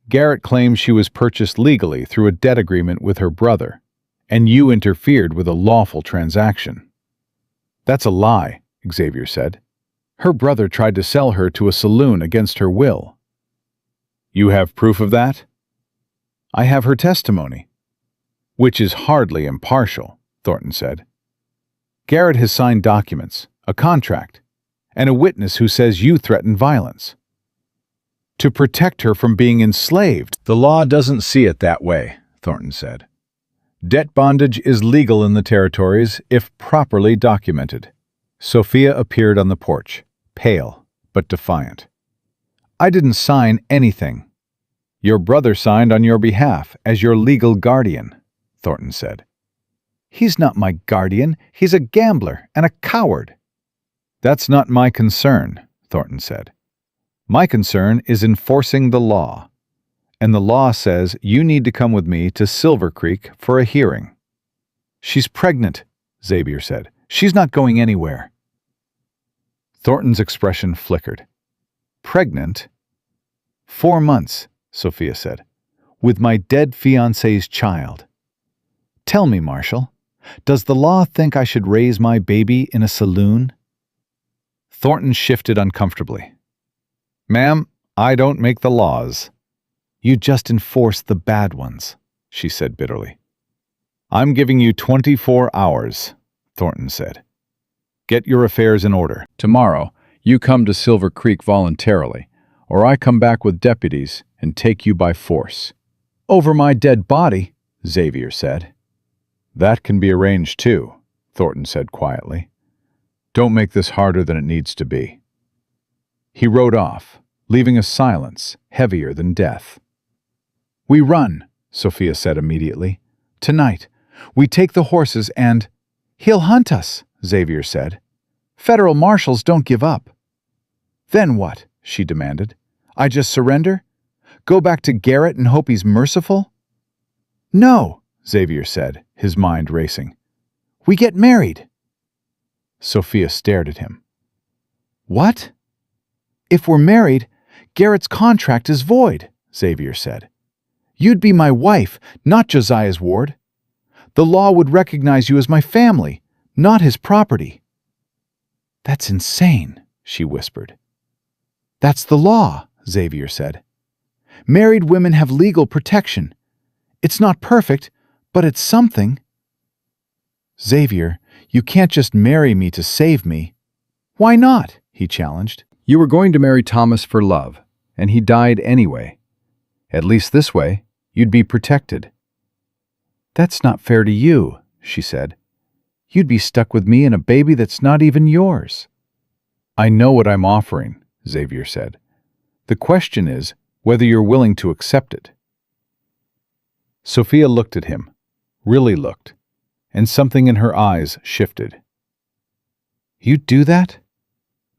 Garrett claims she was purchased legally through a debt agreement with her brother, and you interfered with a lawful transaction. That's a lie, Xavier said. Her brother tried to sell her to a saloon against her will. You have proof of that? I have her testimony. Which is hardly impartial, Thornton said. Garrett has signed documents, a contract, and a witness who says you threatened violence. To protect her from being enslaved. The law doesn't see it that way, Thornton said. Debt bondage is legal in the territories if properly documented. Sophia appeared on the porch, pale but defiant. I didn't sign anything. Your brother signed on your behalf as your legal guardian, Thornton said. He's not my guardian. He's a gambler and a coward. That's not my concern, Thornton said. My concern is enforcing the law. And the law says you need to come with me to Silver Creek for a hearing. She's pregnant, Xavier said. She's not going anywhere. Thornton's expression flickered. Pregnant? 4 months, Sophia said, with my dead fiancé's child. Tell me, Marshal, does the law think I should raise my baby in a saloon? Thornton shifted uncomfortably. Ma'am, I don't make the laws. You just enforce the bad ones, she said bitterly. I'm giving you 24 hours, Thornton said. Get your affairs in order. Tomorrow, you come to Silver Creek voluntarily, or I come back with deputies and take you by force. Over my dead body, Xavier said. That can be arranged too, Thornton said quietly. Don't make this harder than it needs to be. He rode off, leaving a silence heavier than death. We run, Sophia said immediately. Tonight, we take the horses and— He'll hunt us, Xavier said. Federal marshals don't give up. Then what? She demanded. I just surrender? Go back to Garrett and hope he's merciful? No, Xavier said, his mind racing. We get married. Sophia stared at him. What? If we're married, Garrett's contract is void, Xavier said. You'd be my wife, not Josiah's ward. The law would recognize you as my family, not his property. That's insane, she whispered. That's the law, Xavier said. Married women have legal protection. It's not perfect, but it's something. Xavier, you can't just marry me to save me. Why not? He challenged. You were going to marry Thomas for love, and he died anyway. At least this way, you'd be protected. That's not fair to you, she said. You'd be stuck with me and a baby that's not even yours. I know what I'm offering, Xavier said. The question is whether you're willing to accept it. Sophia looked at him, really looked, and something in her eyes shifted. You'd do that?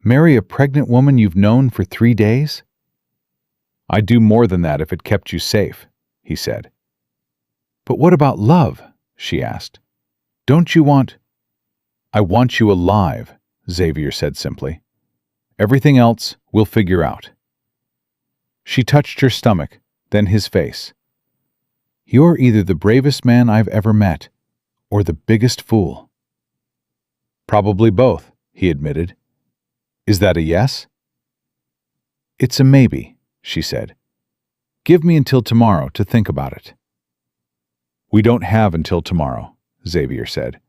Marry a pregnant woman you've known for 3 days? I'd do more than that if it kept you safe, he said. But what about love? She asked. Don't you want— I want you alive, Xavier said simply. Everything else we'll figure out." She touched her stomach, then his face. "You're either the bravest man I've ever met, or the biggest fool." "Probably both," he admitted. "Is that a yes?" "It's a maybe," she said. "Give me until tomorrow to think about it." "We don't have until tomorrow," Xavier said.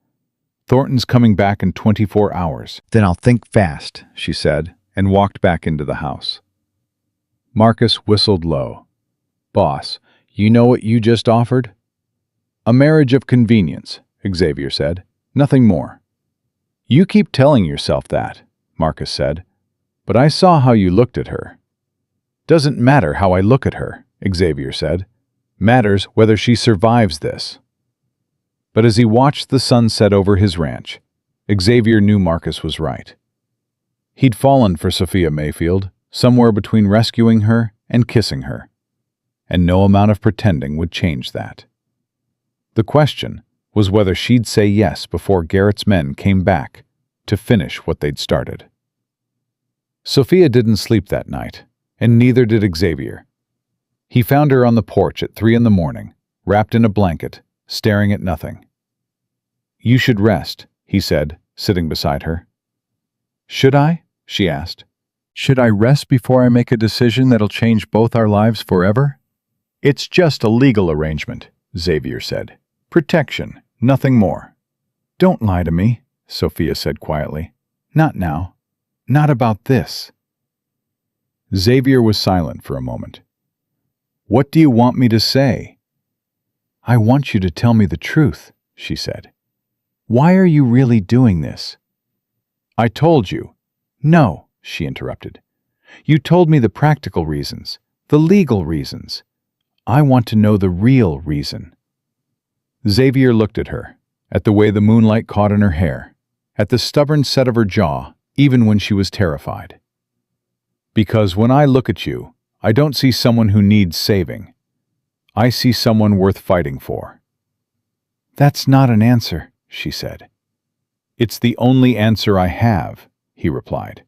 "Thornton's coming back in 24 hours. "Then I'll think fast," she said, and walked back into the house. Marcus whistled low. "Boss, you know what you just offered?" "A marriage of convenience," Xavier said. "Nothing more." "You keep telling yourself that," Marcus said. "But I saw how you looked at her." "Doesn't matter how I look at her," Xavier said. "Matters whether she survives this." But as he watched the sun set over his ranch, Xavier knew Marcus was right. He'd fallen for Sophia Mayfield, somewhere between rescuing her and kissing her, and no amount of pretending would change that. The question was whether she'd say yes before Garrett's men came back to finish what they'd started. Sophia didn't sleep that night, and neither did Xavier. He found her on the porch at 3 a.m, wrapped in a blanket, staring at nothing. "You should rest," he said, sitting beside her. "Should I?" she asked. "Should I rest before I make a decision that'll change both our lives forever?" "It's just a legal arrangement," Xavier said. "Protection, nothing more." "Don't lie to me," Sophia said quietly. "Not now. Not about this." Xavier was silent for a moment. "What do you want me to say?" "I want you to tell me the truth," she said. "Why are you really doing this?" "I told you." "No," she interrupted. "You told me the practical reasons, the legal reasons. I want to know the real reason." Xavier looked at her, at the way the moonlight caught in her hair, at the stubborn set of her jaw, even when she was terrified. "Because when I look at you, I don't see someone who needs saving. I see someone worth fighting for." "That's not an answer," she said. "It's the only answer I have," he replied.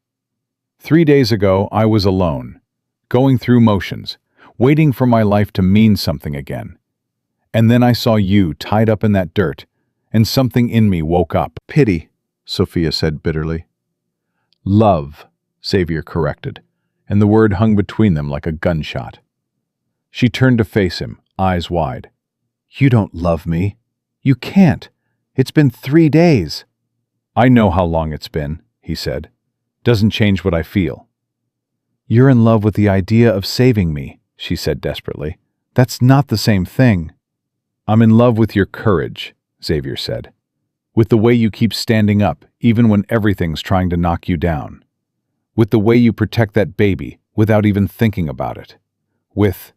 3 days ago, I was alone, going through motions, waiting for my life to mean something again. And then I saw you tied up in that dirt, and something in me woke up. "Pity," Sophia said bitterly. "Love," Xavier corrected, and the word hung between them like a gunshot. She turned to face him, eyes wide. "You don't love me. You can't. It's been 3 days." "I know how long it's been," he said. "Doesn't change what I feel." "You're in love with the idea of saving me," she said desperately. "That's not the same thing." "I'm in love with your courage," Xavier said. "With the way you keep standing up, even when everything's trying to knock you down. With the way you protect that baby without even thinking about it. With—"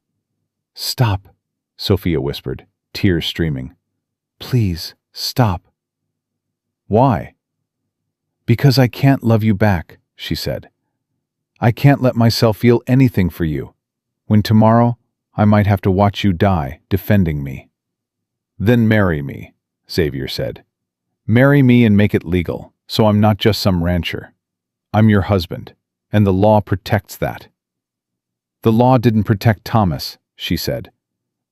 "Stop," Sophia whispered, tears streaming. "Please, stop." "Why?" "Because I can't love you back," she said. "I can't let myself feel anything for you, when tomorrow I might have to watch you die defending me." "Then marry me," Xavier said. "Marry me and make it legal, so I'm not just some rancher. I'm your husband, and the law protects that." "The law didn't protect Thomas," she said.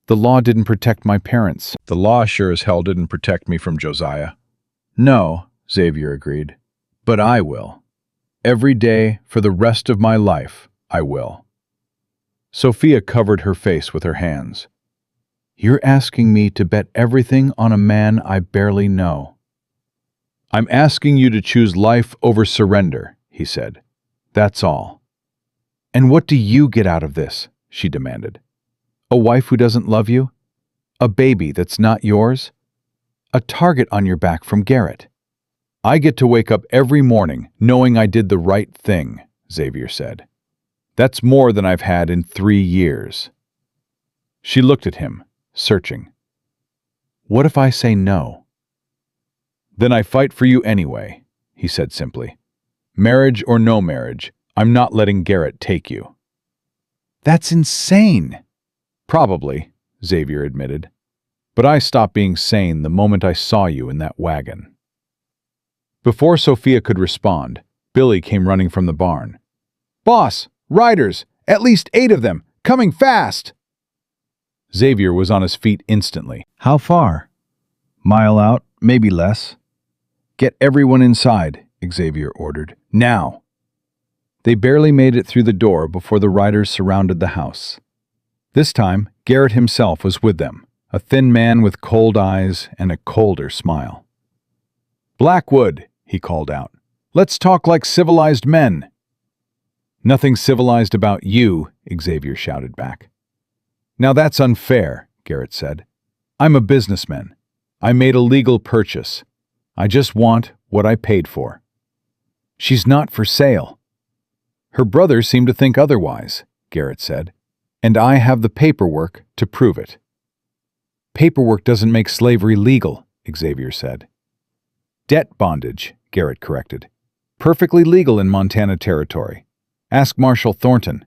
"The law didn't protect my parents." "The law sure as hell didn't protect me from Josiah." "No," Xavier agreed. "But I will. Every day for the rest of my life, I will." Sophia covered her face with her hands. "You're asking me to bet everything on a man I barely know." "I'm asking you to choose life over surrender," he said. "That's all." "And what do you get out of this?" she demanded. "A wife who doesn't love you? A baby that's not yours? A target on your back from Garrett?" "I get to wake up every morning knowing I did the right thing," Xavier said. "That's more than I've had in 3 years." She looked at him, searching. "What if I say no?" "Then I fight for you anyway," he said simply. "Marriage or no marriage, I'm not letting Garrett take you." "That's insane." "Probably," Xavier admitted. "But I stopped being sane the moment I saw you in that wagon." Before Sophia could respond, Billy came running from the barn, Boss, riders, at least 8 of them, coming fast! Xavier was on his feet instantly. How far? Mile out, maybe less. Get everyone inside, Xavier ordered. Now! They barely made it through the door before the riders surrounded the house. This time, Garrett himself was with them, a thin man with cold eyes and a colder smile. Blackwood, he called out. Let's talk like civilized men. Nothing civilized about you, Xavier shouted back. Now that's unfair, Garrett said. I'm a businessman. I made a legal purchase. I just want what I paid for. She's not for sale. Her brother seemed to think otherwise, Garrett said, and I have the paperwork to prove it. Paperwork doesn't make slavery legal, Xavier said. Debt bondage, Garrett corrected. Perfectly legal in Montana territory. Ask Marshal Thornton.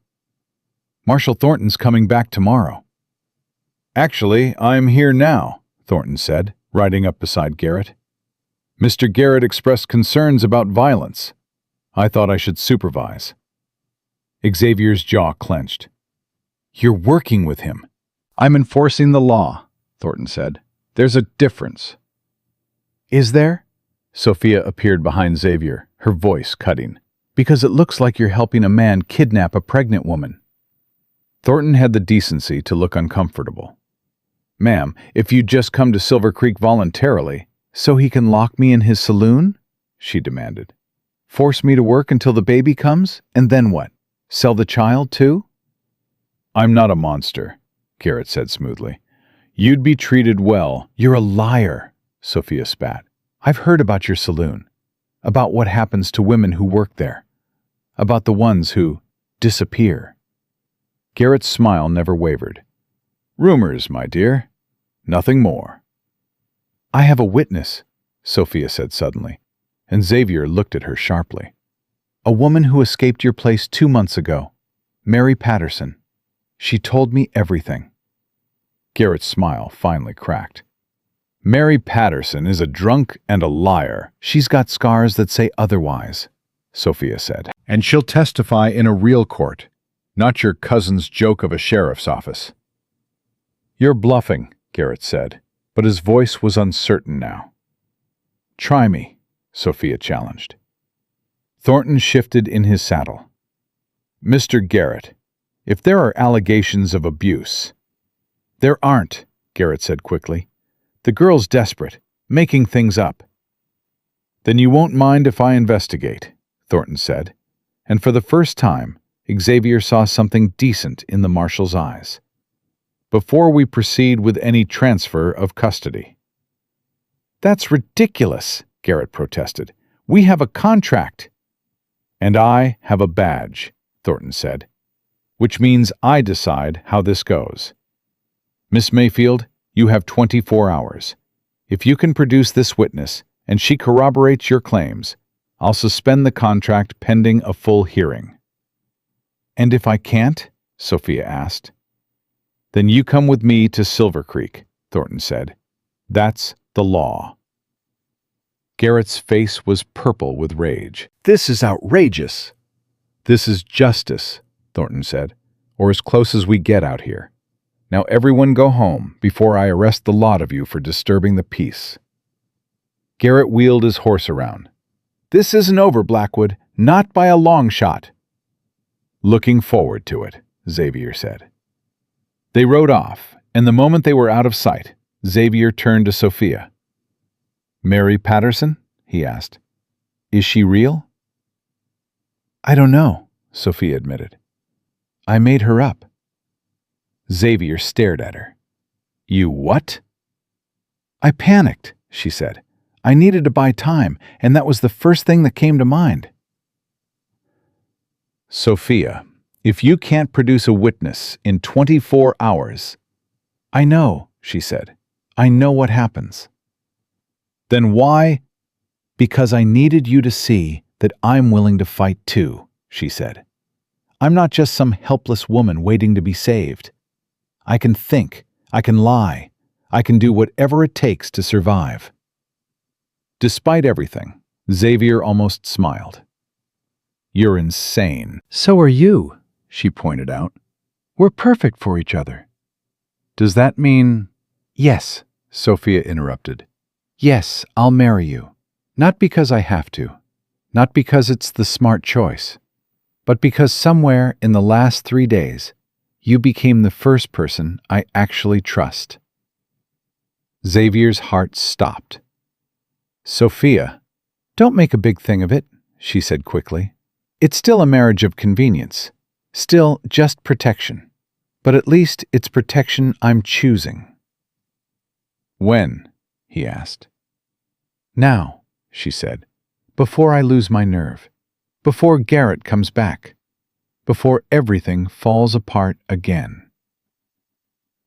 Marshal Thornton's coming back tomorrow. Actually, I'm here now, Thornton said, riding up beside Garrett. Mr. Garrett expressed concerns about violence. I thought I should supervise. Xavier's jaw clenched. You're working with him. I'm enforcing the law, Thornton said. There's a difference. Is there? Sophia appeared behind Xavier, her voice cutting. Because it looks like you're helping a man kidnap a pregnant woman. Thornton had the decency to look uncomfortable. Ma'am, if you'd just come to Silver Creek voluntarily, so he can lock me in his saloon? She demanded. Force me to work until the baby comes, and then what? Sell the child too? I'm not a monster, Garrett said smoothly. You'd be treated well. You're a liar, Sophia spat. I've heard about your saloon. About what happens to women who work there. About the ones who disappear. Garrett's smile never wavered. Rumors, my dear. Nothing more. I have a witness, Sophia said suddenly, and Xavier looked at her sharply. A woman who escaped your place 2 months ago. Mary Patterson. She told me everything. Garrett's smile finally cracked. Mary Patterson is a drunk and a liar. She's got scars that say otherwise, Sophia said. And she'll testify in a real court, not your cousin's joke of a sheriff's office. You're bluffing, Garrett said, but his voice was uncertain now. Try me, Sophia challenged. Thornton shifted in his saddle. Mr. Garrett, if there are allegations of abuse— There aren't, Garrett said quickly. The girl's desperate, making things up. Then you won't mind if I investigate, Thornton said, and for the first time, Xavier saw something decent in the marshal's eyes. Before we proceed with any transfer of custody. That's ridiculous, Garrett protested. We have a contract. And I have a badge, Thornton said, which means I decide how this goes. Miss Mayfield, you have 24 hours. If you can produce this witness, and she corroborates your claims, I'll suspend the contract pending a full hearing. And if I can't? Sophia asked. Then you come with me to Silver Creek, Thornton said. That's the law. Garrett's face was purple with rage. This is outrageous. This is justice, Thornton said, or as close as we get out here. Now everyone go home before I arrest the lot of you for disturbing the peace. Garrett wheeled his horse around. This isn't over, Blackwood, not by a long shot. Looking forward to it, Xavier said. They rode off, and the moment they were out of sight, Xavier turned to Sophia. Mary Patterson? He asked. Is she real? I don't know, Sophia admitted. I made her up. Xavier stared at her. You what? I panicked, she said. I needed to buy time, and that was the first thing that came to mind. Sophia, if you can't produce a witness in 24 hours... I know, she said. I know what happens. Then why? Because I needed you to see that I'm willing to fight too, she said. I'm not just some helpless woman waiting to be saved. I can think, I can lie, I can do whatever it takes to survive. Despite everything, Xavier almost smiled. You're insane. So are you, she pointed out. We're perfect for each other. Does that mean— Yes, Sophia interrupted. Yes, I'll marry you. Not because I have to. Not because it's the smart choice. But because somewhere in the last 3 days, you became the first person I actually trust. Xavier's heart stopped. Sophia, don't make a big thing of it, she said quickly. It's still a marriage of convenience. Still just protection. But at least it's protection I'm choosing. When? He asked. Now, she said, before I lose my nerve. Before Garrett comes back. Before everything falls apart again.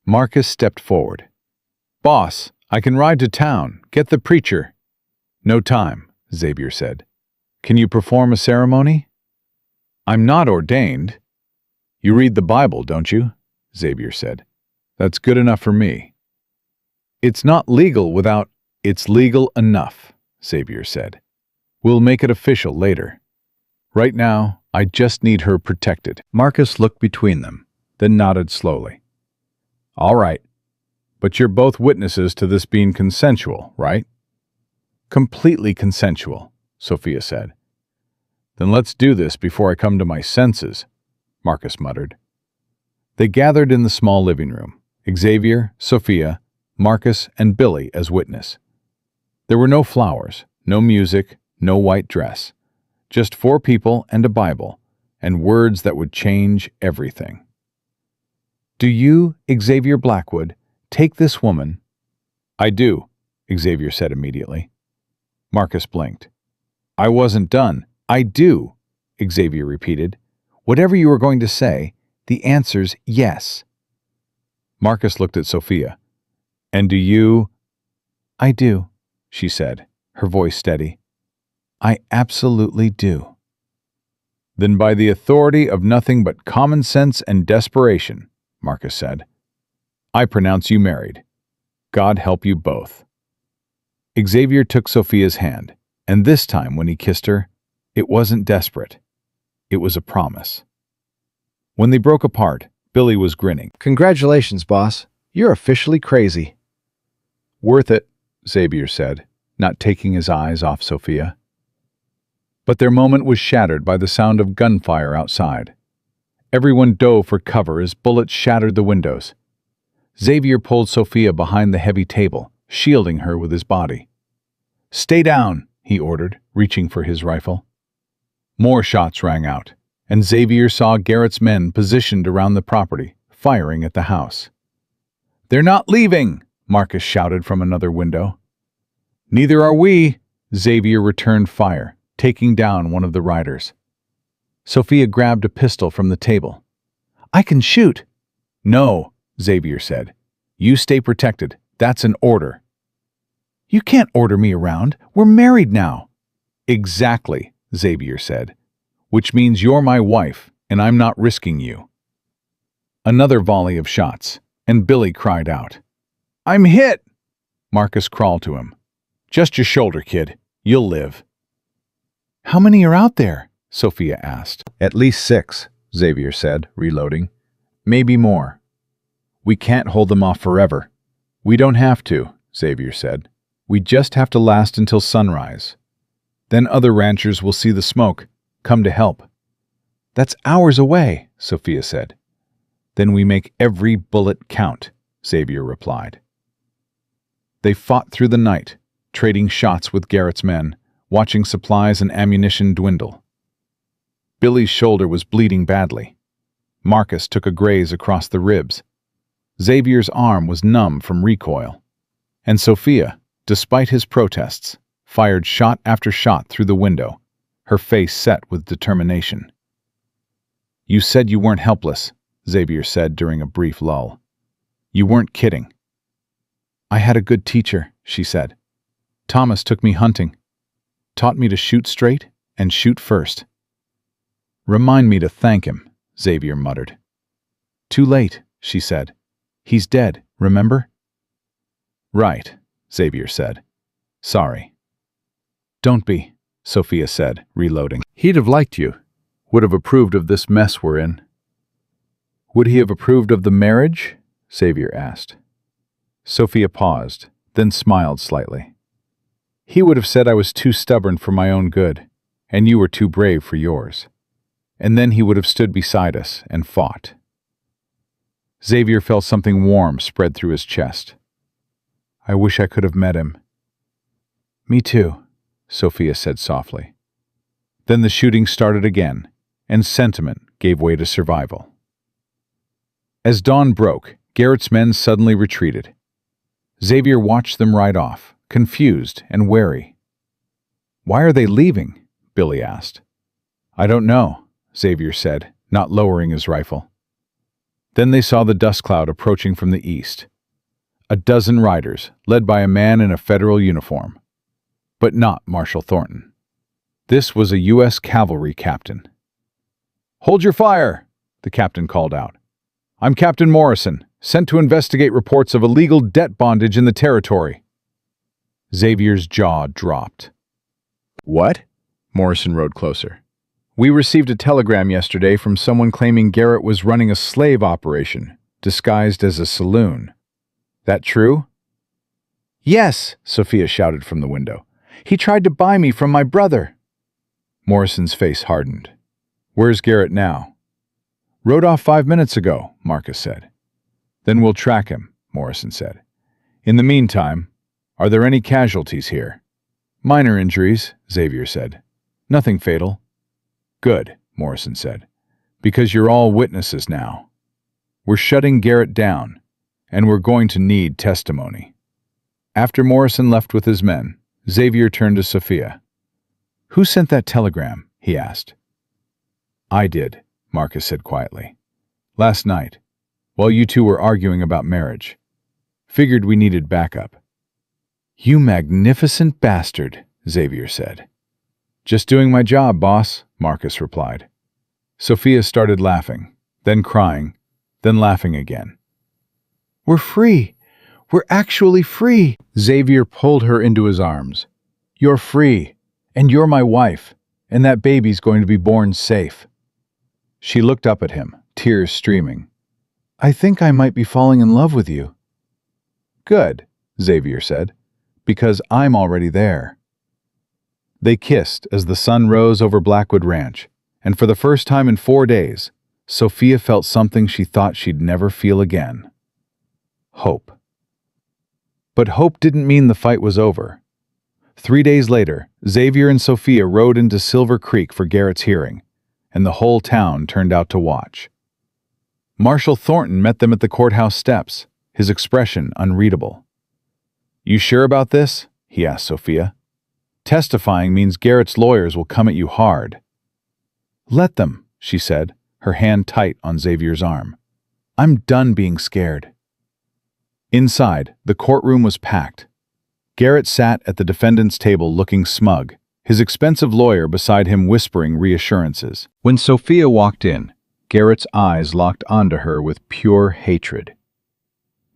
Marcus stepped forward. Boss, I can ride to town. Get the preacher. No time, Xavier said. Can you perform a ceremony? I'm not ordained. You read the Bible, don't you? Xavier said. That's good enough for me. It's not legal without— It's legal enough, Xavier said. We'll make it official later. Right now, I just need her protected. Marcus looked between them, then nodded slowly. All right. But you're both witnesses to this being consensual, right? Completely consensual, Sophia said. Then let's do this before I come to my senses, Marcus muttered. They gathered in the small living room, Xavier, Sophia, Marcus, and Billy as witness. There were no flowers, no music, no white dress, just 4 people and a Bible, and words that would change everything. Do you, Xavier Blackwood, take this woman? I do, Xavier said immediately. Marcus blinked. I wasn't done. I do, Xavier repeated. Whatever you were going to say, the answer's yes. Marcus looked at Sophia. And do you? I do, she said, her voice steady. I absolutely do. Then by the authority of nothing but common sense and desperation, Marcus said, I pronounce you married. God help you both. Xavier took Sophia's hand, and this time when he kissed her, it wasn't desperate. It was a promise. When they broke apart, Billy was grinning. Congratulations, boss. You're officially crazy. Worth it, Xavier said, not taking his eyes off Sophia. But their moment was shattered by the sound of gunfire outside. Everyone dove for cover as bullets shattered the windows. Xavier pulled Sophia behind the heavy table, shielding her with his body. Stay down, he ordered, reaching for his rifle. More shots rang out, and Xavier saw Garrett's men positioned around the property, firing at the house. They're not leaving, Marcus shouted from another window. Neither are we, Xavier returned fire, taking down one of the riders. Sophia grabbed a pistol from the table. I can shoot. No, Xavier said. You stay protected. That's an order. You can't order me around. We're married now. Exactly, Xavier said. Which means you're my wife, and I'm not risking you. Another volley of shots, and Billy cried out. I'm hit! Marcus crawled to him. Just your shoulder, kid. You'll live. How many are out there? Sophia asked. At least 6, Xavier said, reloading. Maybe more. We can't hold them off forever. We don't have to, Xavier said. We just have to last until sunrise. Then other ranchers will see the smoke, come to help. That's hours away, Sophia said. Then we make every bullet count, Xavier replied. They fought through the night, trading shots with Garrett's men, watching supplies and ammunition dwindle. Billy's shoulder was bleeding badly. Marcus took a graze across the ribs. Xavier's arm was numb from recoil. And Sophia, despite his protests, fired shot after shot through the window, her face set with determination. You said you weren't helpless, Xavier said during a brief lull. You weren't kidding. I had a good teacher, she said. Thomas took me hunting, taught me to shoot straight and shoot first. Remind me to thank him, Xavier muttered. Too late, she said. He's dead, remember? Right, Xavier said. Sorry. Don't be, Sophia said, reloading. He'd have liked you. would have approved of this mess we're in. Would he have approved of the marriage? Xavier asked. Sophia paused, then smiled slightly. He would have said I was too stubborn for my own good, and you were too brave for yours. And then he would have stood beside us and fought. Xavier felt something warm spread through his chest. I wish I could have met him. Me too, Sophia said softly. Then the shooting started again, and sentiment gave way to survival. As dawn broke, Garrett's men suddenly retreated. Xavier watched them ride off, confused and wary. Why are they leaving? Billy asked. I don't know, Xavier said, not lowering his rifle. Then they saw the dust cloud approaching from the east. A dozen riders, led by a man in a federal uniform. But not Marshal Thornton. This was a U.S. cavalry captain. Hold your fire, the captain called out. I'm Captain Morrison, sent to investigate reports of illegal debt bondage in the territory. Xavier's jaw dropped. What? Morrison rode closer. We received a telegram yesterday from someone claiming Garrett was running a slave operation, disguised as a saloon. That true? Yes, Sophia shouted from the window. He tried to buy me from my brother. Morrison's face hardened. Where's Garrett now? Rode off 5 minutes ago, Marcus said. Then we'll track him, Morrison said. In the meantime, are there any casualties here? Minor injuries, Xavier said. Nothing fatal. Good, Morrison said, because you're all witnesses now. We're shutting Garrett down, and we're going to need testimony. After Morrison left with his men, Xavier turned to Sophia. Who sent that telegram? He asked. I did, Marcus said quietly. Last night, while you two were arguing about marriage. Figured we needed backup. You magnificent bastard, Xavier said. Just doing my job, boss, Marcus replied. Sophia started laughing, then crying, then laughing again. We're free. We're actually free. Xavier pulled her into his arms. You're free, and you're my wife, and that baby's going to be born safe. She looked up at him, tears streaming. I think I might be falling in love with you. Good, Xavier said, because I'm already there. They kissed as the sun rose over Blackwood Ranch, and for the first time in 4 days, Sophia felt something she thought she'd never feel again. Hope. But hope didn't mean the fight was over. 3 days later, Xavier and Sophia rode into Silver Creek for Garrett's hearing, and the whole town turned out to watch. Marshal Thornton met them at the courthouse steps, his expression unreadable. You sure about this? He asked Sophia. Testifying means Garrett's lawyers will come at you hard. Let them, she said, her hand tight on Xavier's arm. I'm done being scared. Inside, the courtroom was packed. Garrett sat at the defendant's table looking smug, his expensive lawyer beside him whispering reassurances. When Sophia walked in, Garrett's eyes locked onto her with pure hatred.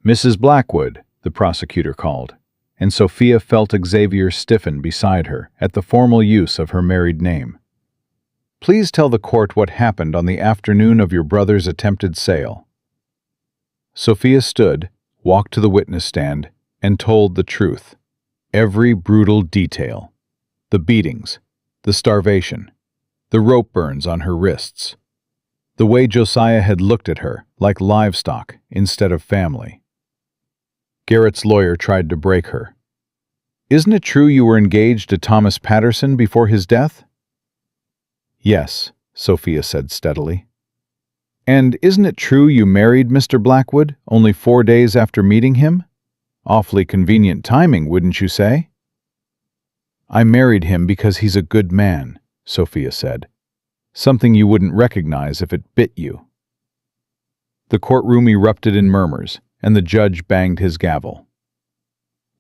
Mrs. Blackwood, the prosecutor called, and Sophia felt Xavier stiffen beside her at the formal use of her married name. Please tell the court what happened on the afternoon of your brother's attempted sale. Sophia stood, walked to the witness stand, and told the truth. Every brutal detail. The beatings, the starvation, the rope burns on her wrists. The way Josiah had looked at her like livestock instead of family. Garrett's lawyer tried to break her. Isn't it true you were engaged to Thomas Patterson before his death? Yes, Sophia said steadily. And isn't it true you married Mr. Blackwood only 4 days after meeting him? Awfully convenient timing, wouldn't you say? I married him because he's a good man, Sophia said. Something you wouldn't recognize if it bit you. The courtroom erupted in murmurs, and the judge banged his gavel.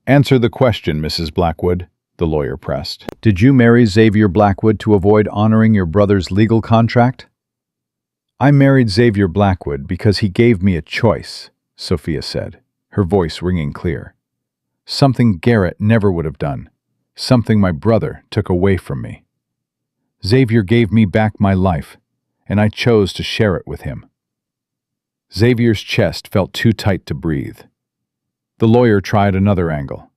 Answer the question, Mrs. Blackwood, the lawyer pressed. Did you marry Xavier Blackwood to avoid honoring your brother's legal contract? I married Xavier Blackwood because he gave me a choice, Sophia said, her voice ringing clear. Something Garrett never would have done, something my brother took away from me. Xavier gave me back my life, and I chose to share it with him. Xavier's chest felt too tight to breathe. The lawyer tried another angle.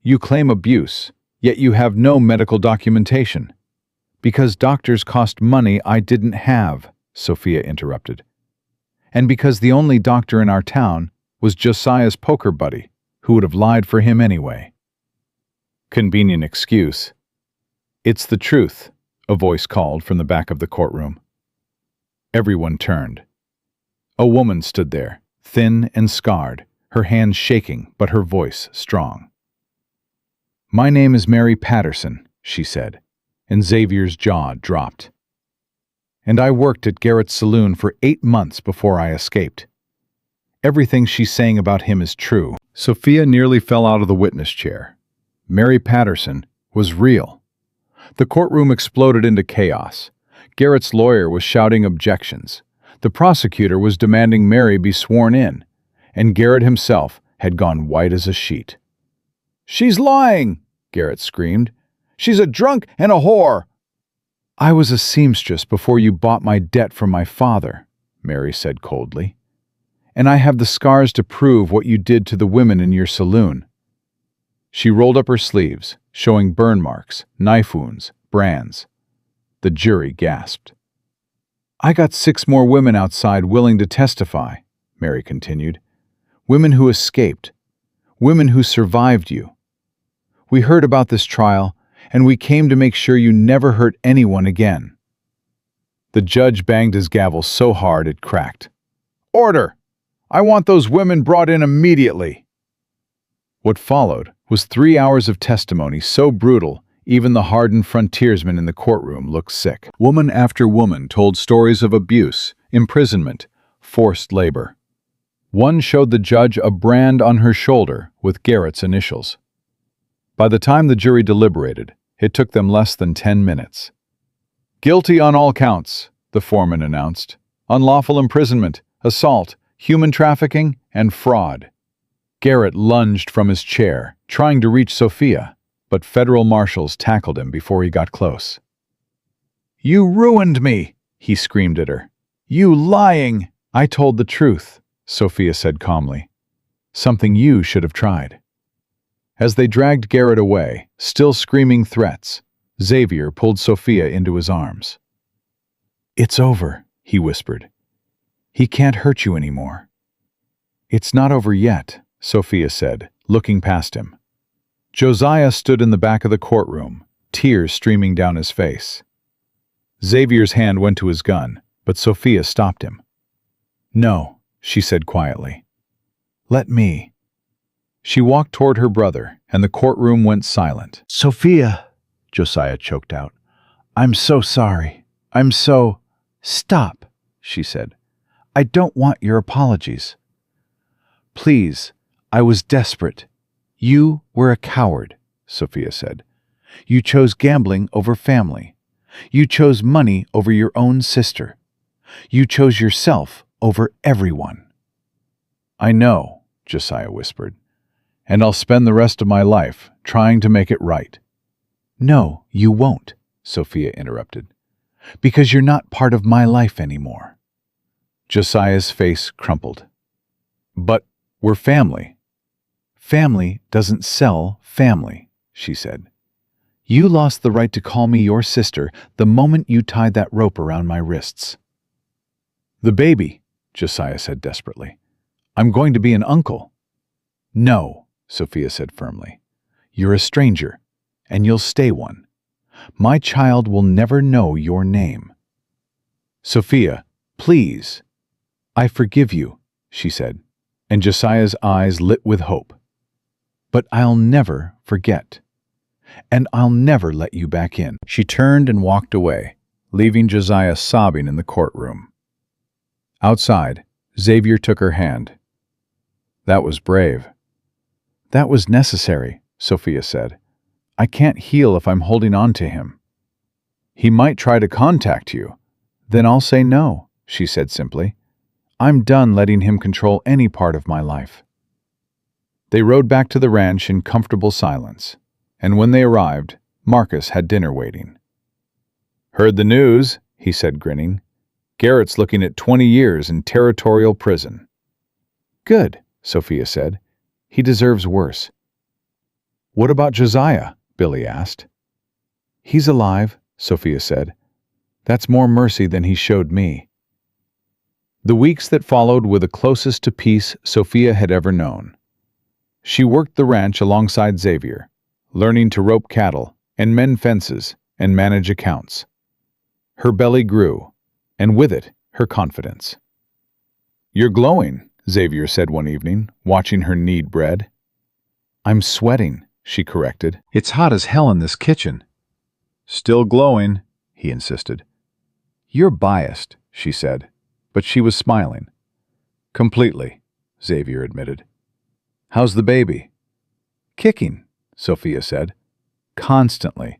You claim abuse, yet you have no medical documentation. Because doctors cost money I didn't have, Sophia interrupted. And because the only doctor in our town was Josiah's poker buddy, who would have lied for him anyway. Convenient excuse. It's the truth, a voice called from the back of the courtroom. Everyone turned. A woman stood there, thin and scarred, her hands shaking but her voice strong. My name is Mary Patterson, she said, and Xavier's jaw dropped. And I worked at Garrett's saloon for 8 months before I escaped. Everything she's saying about him is true. Sophia nearly fell out of the witness chair. Mary Patterson was real. The courtroom exploded into chaos. Garrett's lawyer was shouting objections. The prosecutor was demanding Mary be sworn in, and Garrett himself had gone white as a sheet. She's lying, Garrett screamed. She's a drunk and a whore. I was a seamstress before you bought my debt from my father, Mary said coldly. And I have the scars to prove what you did to the women in your saloon. She rolled up her sleeves, showing burn marks, knife wounds, brands. The jury gasped. I got 6 more women outside willing to testify, Mary continued. Women who escaped. Women who survived you. We heard about this trial, and we came to make sure you never hurt anyone again. The judge banged his gavel so hard it cracked. Order! I want those women brought in immediately. What followed was 3 hours of testimony so brutal, even the hardened frontiersmen in the courtroom looked sick. Woman after woman told stories of abuse, imprisonment, forced labor. One showed the judge a brand on her shoulder with Garrett's initials. By the time the jury deliberated, it took them less than 10 minutes. Guilty on all counts, the foreman announced. Unlawful imprisonment, assault, human trafficking, and fraud. Garrett lunged from his chair, trying to reach Sophia, but federal marshals tackled him before he got close. You ruined me, he screamed at her. You lying! I told the truth, Sophia said calmly. Something you should have tried. As they dragged Garrett away, still screaming threats, Xavier pulled Sophia into his arms. It's over, he whispered. He can't hurt you anymore. It's not over yet, Sophia said, looking past him. Josiah stood in the back of the courtroom, tears streaming down his face. Xavier's hand went to his gun, but Sophia stopped him. No, she said quietly. Let me. She walked toward her brother, and the courtroom went silent. Sophia, Josiah choked out. I'm so sorry. I'm so... Stop, she said. I don't want your apologies. Please, I was desperate. You were a coward, Sophia said. You chose gambling over family. You chose money over your own sister. You chose yourself over everyone. I know, Josiah whispered, and I'll spend the rest of my life trying to make it right. No, you won't, Sophia interrupted, because you're not part of my life anymore. Josiah's face crumpled. But we're family. Family doesn't sell family, she said. You lost the right to call me your sister the moment you tied that rope around my wrists. The baby, Josiah said desperately. I'm going to be an uncle. No, Sophia said firmly. You're a stranger, and you'll stay one. My child will never know your name. Sophia, please. I forgive you, she said, and Josiah's eyes lit with hope. But I'll never forget. And I'll never let you back in. She turned and walked away, leaving Josiah sobbing in the courtroom. Outside, Xavier took her hand. That was brave. That was necessary, Sophia said. I can't heal if I'm holding on to him. He might try to contact you. Then I'll say no, she said simply. I'm done letting him control any part of my life. They rode back to the ranch in comfortable silence, and when they arrived, Marcus had dinner waiting. Heard the news, he said, grinning. Garrett's looking at 20 years in territorial prison." "Good," Sophia said. "He deserves worse." "What about Josiah?" Billy asked. "He's alive," Sophia said. "That's more mercy than he showed me." The weeks that followed were the closest to peace Sophia had ever known. She worked the ranch alongside Xavier, learning to rope cattle and mend fences and manage accounts. Her belly grew, and with it, her confidence. "You're glowing," Xavier said one evening, watching her knead bread. "I'm sweating," she corrected. "It's hot as hell in this kitchen." "Still glowing," he insisted. "You're biased," she said, but she was smiling. "Completely," Xavier admitted. "How's the baby?" "Kicking," Sophia said. "Constantly.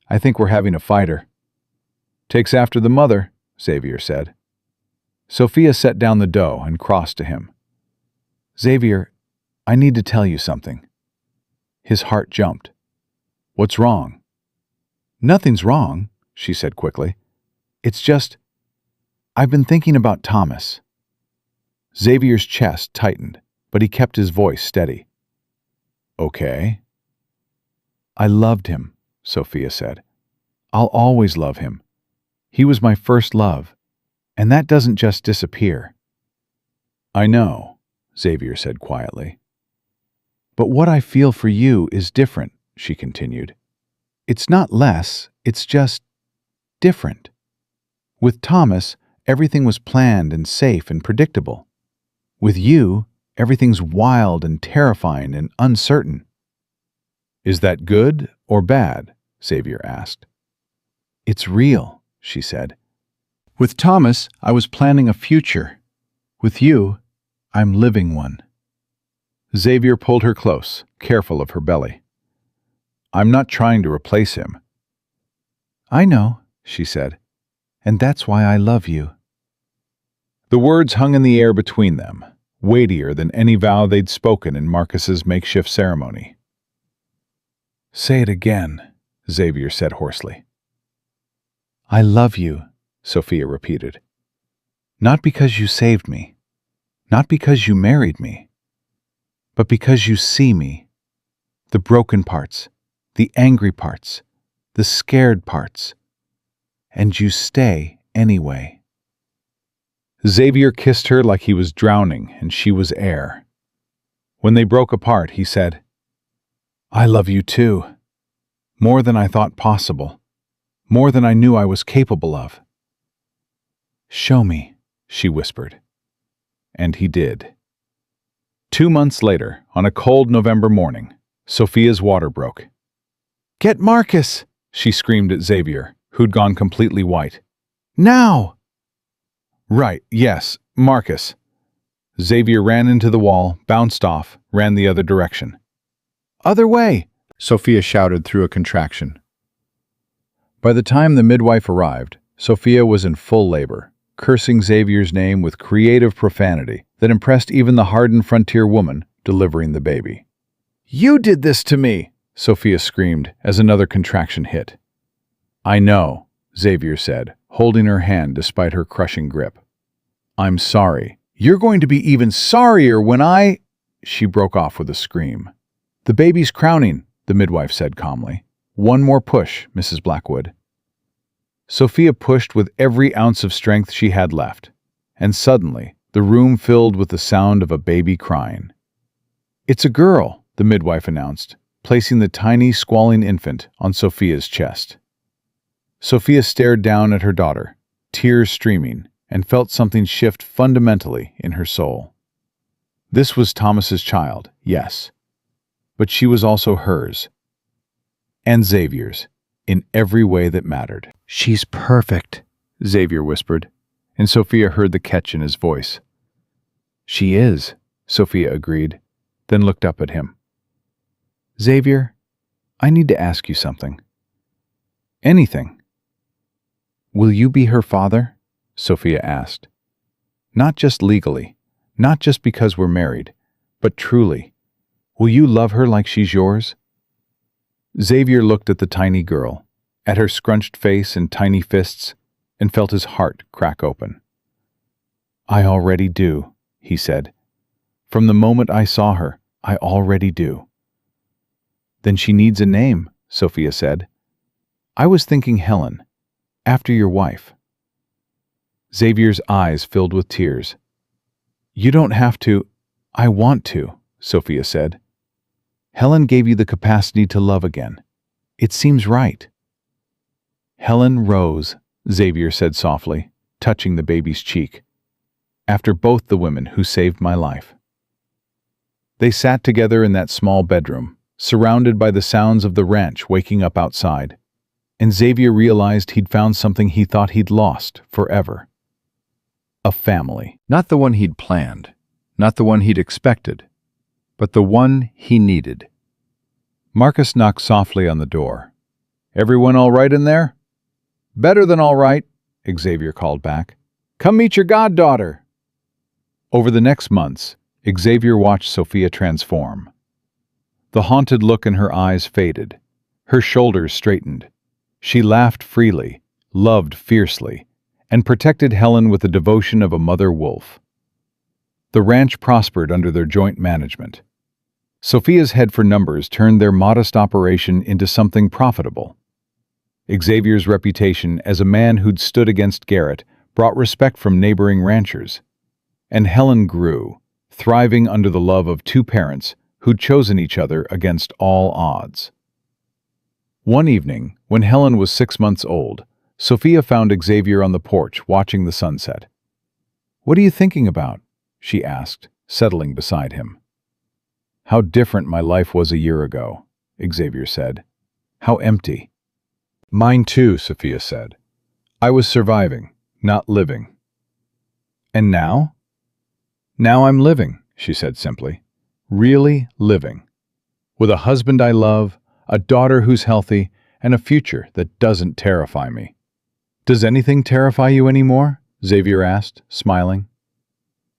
I think we're having a fighter." "Takes after the mother," Xavier said. Sophia set down the dough and crossed to him. "Xavier, I need to tell you something." His heart jumped. "What's wrong?" "Nothing's wrong," she said quickly. "It's just, I've been thinking about Thomas." Xavier's chest tightened, but he kept his voice steady. "Okay." "I loved him," Sophia said. "I'll always love him. He was my first love, and that doesn't just disappear." "I know," Xavier said quietly. "But what I feel for you is different," she continued. "It's not less, it's just different. With Thomas, everything was planned and safe and predictable. With you, everything's wild and terrifying and uncertain." "Is that good or bad?" Xavier asked. "It's real," she said. "With Thomas, I was planning a future. With you, I'm living one." Xavier pulled her close, careful of her belly. "I'm not trying to replace him." "I know," she said, "and that's why I love you." The words hung in the air between them, weightier than any vow they'd spoken in Marcus's makeshift ceremony. "Say it again," Xavier said hoarsely. "I love you," Sophia repeated. "Not because you saved me, not because you married me, but because you see me. The broken parts, the angry parts, the scared parts. And you stay anyway." Xavier kissed her like he was drowning and she was air. When they broke apart, he said, "I love you too. More than I thought possible. More than I knew I was capable of." "Show me," she whispered. And he did. 2 months later, on a cold November morning, Sophia's water broke. "Get Marcus!" she screamed at Xavier, who'd gone completely white. "Now!" "Right, yes, Marcus." Xavier ran into the wall, bounced off, ran the other direction. "Other way!" Sophia shouted through a contraction. By the time the midwife arrived, Sophia was in full labor, cursing Xavier's name with creative profanity that impressed even the hardened frontier woman delivering the baby. "You did this to me!" Sophia screamed as another contraction hit. "I know," Xavier said, holding her hand despite her crushing grip. "I'm sorry. You're going to be even sorrier when I—" She broke off with a scream. "The baby's crowning," the midwife said calmly. "One more push, Mrs. Blackwood." Sophia pushed with every ounce of strength she had left, and suddenly the room filled with the sound of a baby crying. "It's a girl," the midwife announced, placing the tiny, squalling infant on Sophia's chest. Sophia stared down at her daughter, tears streaming, and felt something shift fundamentally in her soul. This was Thomas's child, yes, but she was also hers. And Xavier's, in every way that mattered. "She's perfect," Xavier whispered, and Sophia heard the catch in his voice. "She is," Sophia agreed, then looked up at him. "Xavier, I need to ask you something." "Anything." "Will you be her father?" Sophia asked. "Not just legally, not just because we're married, but truly. Will you love her like she's yours?" Xavier looked at the tiny girl, at her scrunched face and tiny fists, and felt his heart crack open. "I already do," he said. "From the moment I saw her, I already do." "Then she needs a name," Sophia said. "I was thinking Helen, after your wife." Xavier's eyes filled with tears. "You don't have to. I want to," Sophia said. "Helen gave you the capacity to love again. It seems right." "Helen Rose," Xavier said softly, touching the baby's cheek, "after both the women who saved my life." They sat together in that small bedroom, surrounded by the sounds of the ranch waking up outside, and Xavier realized he'd found something he thought he'd lost forever. A family. Not the one he'd planned, not the one he'd expected, but the one he needed. Marcus knocked softly on the door. "Everyone all right in there?" "Better than all right," Xavier called back. "Come meet your goddaughter." Over the next months, Xavier watched Sophia transform. The haunted look in her eyes faded. Her shoulders straightened. She laughed freely, loved fiercely, and protected Helen with the devotion of a mother wolf. The ranch prospered under their joint management. Sophia's head for numbers turned their modest operation into something profitable. Xavier's reputation as a man who'd stood against Garrett brought respect from neighboring ranchers. And Helen grew, thriving under the love of two parents who'd chosen each other against all odds. One evening, when Helen was 6 months old, Sophia found Xavier on the porch watching the sunset. "What are you thinking about?" she asked, settling beside him. "How different my life was a year ago," Xavier said. "How empty." "Mine too," Sophia said. "I was surviving, not living." "And now?" "Now I'm living," she said simply. "Really living. With a husband I love, a daughter who's healthy, and a future that doesn't terrify me." "Does anything terrify you anymore?" Xavier asked, smiling.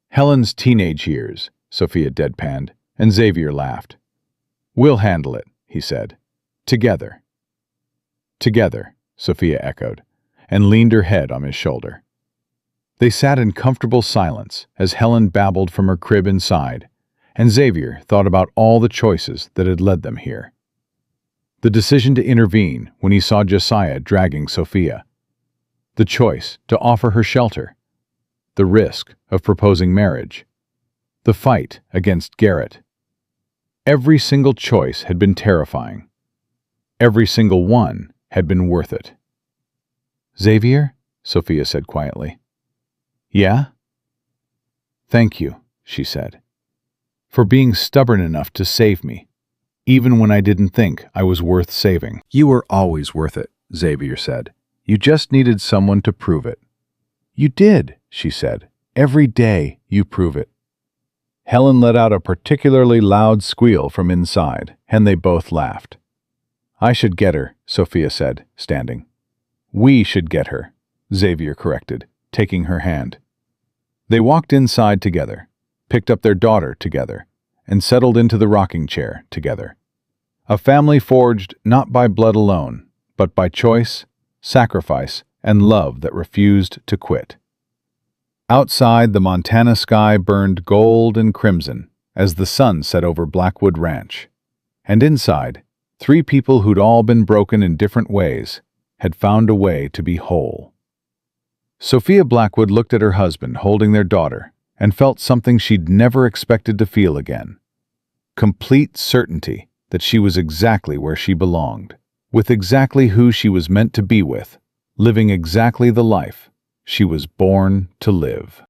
"Helen's teenage years," Sophia deadpanned, and Xavier laughed. "We'll handle it," he said. "Together." "Together," Sophia echoed, and leaned her head on his shoulder. They sat in comfortable silence as Helen babbled from her crib inside, and Xavier thought about all the choices that had led them here. The decision to intervene when he saw Josiah dragging Sophia. The choice to offer her shelter. The risk of proposing marriage. The fight against Garrett. Every single choice had been terrifying. Every single one had been worth it. "Xavier?" Sophia said quietly. "Yeah?" "Thank you," she said, "for being stubborn enough to save me, even when I didn't think I was worth saving." "You were always worth it," Xavier said. "You just needed someone to prove it." "You did," she said. "Every day you prove it." Helen let out a particularly loud squeal from inside, and they both laughed. "I should get her," Sophia said, standing. "We should get her," Xavier corrected, taking her hand. They walked inside together, picked up their daughter together, and settled into the rocking chair together. A family forged not by blood alone, but by choice, sacrifice, and love that refused to quit. Outside, the Montana sky burned gold and crimson as the sun set over Blackwood Ranch. And inside, 3 people who'd all been broken in different ways had found a way to be whole. Sophia Blackwood looked at her husband holding their daughter and felt something she'd never expected to feel again. Complete certainty that she was exactly where she belonged, with exactly who she was meant to be with, living exactly the life she was born to live.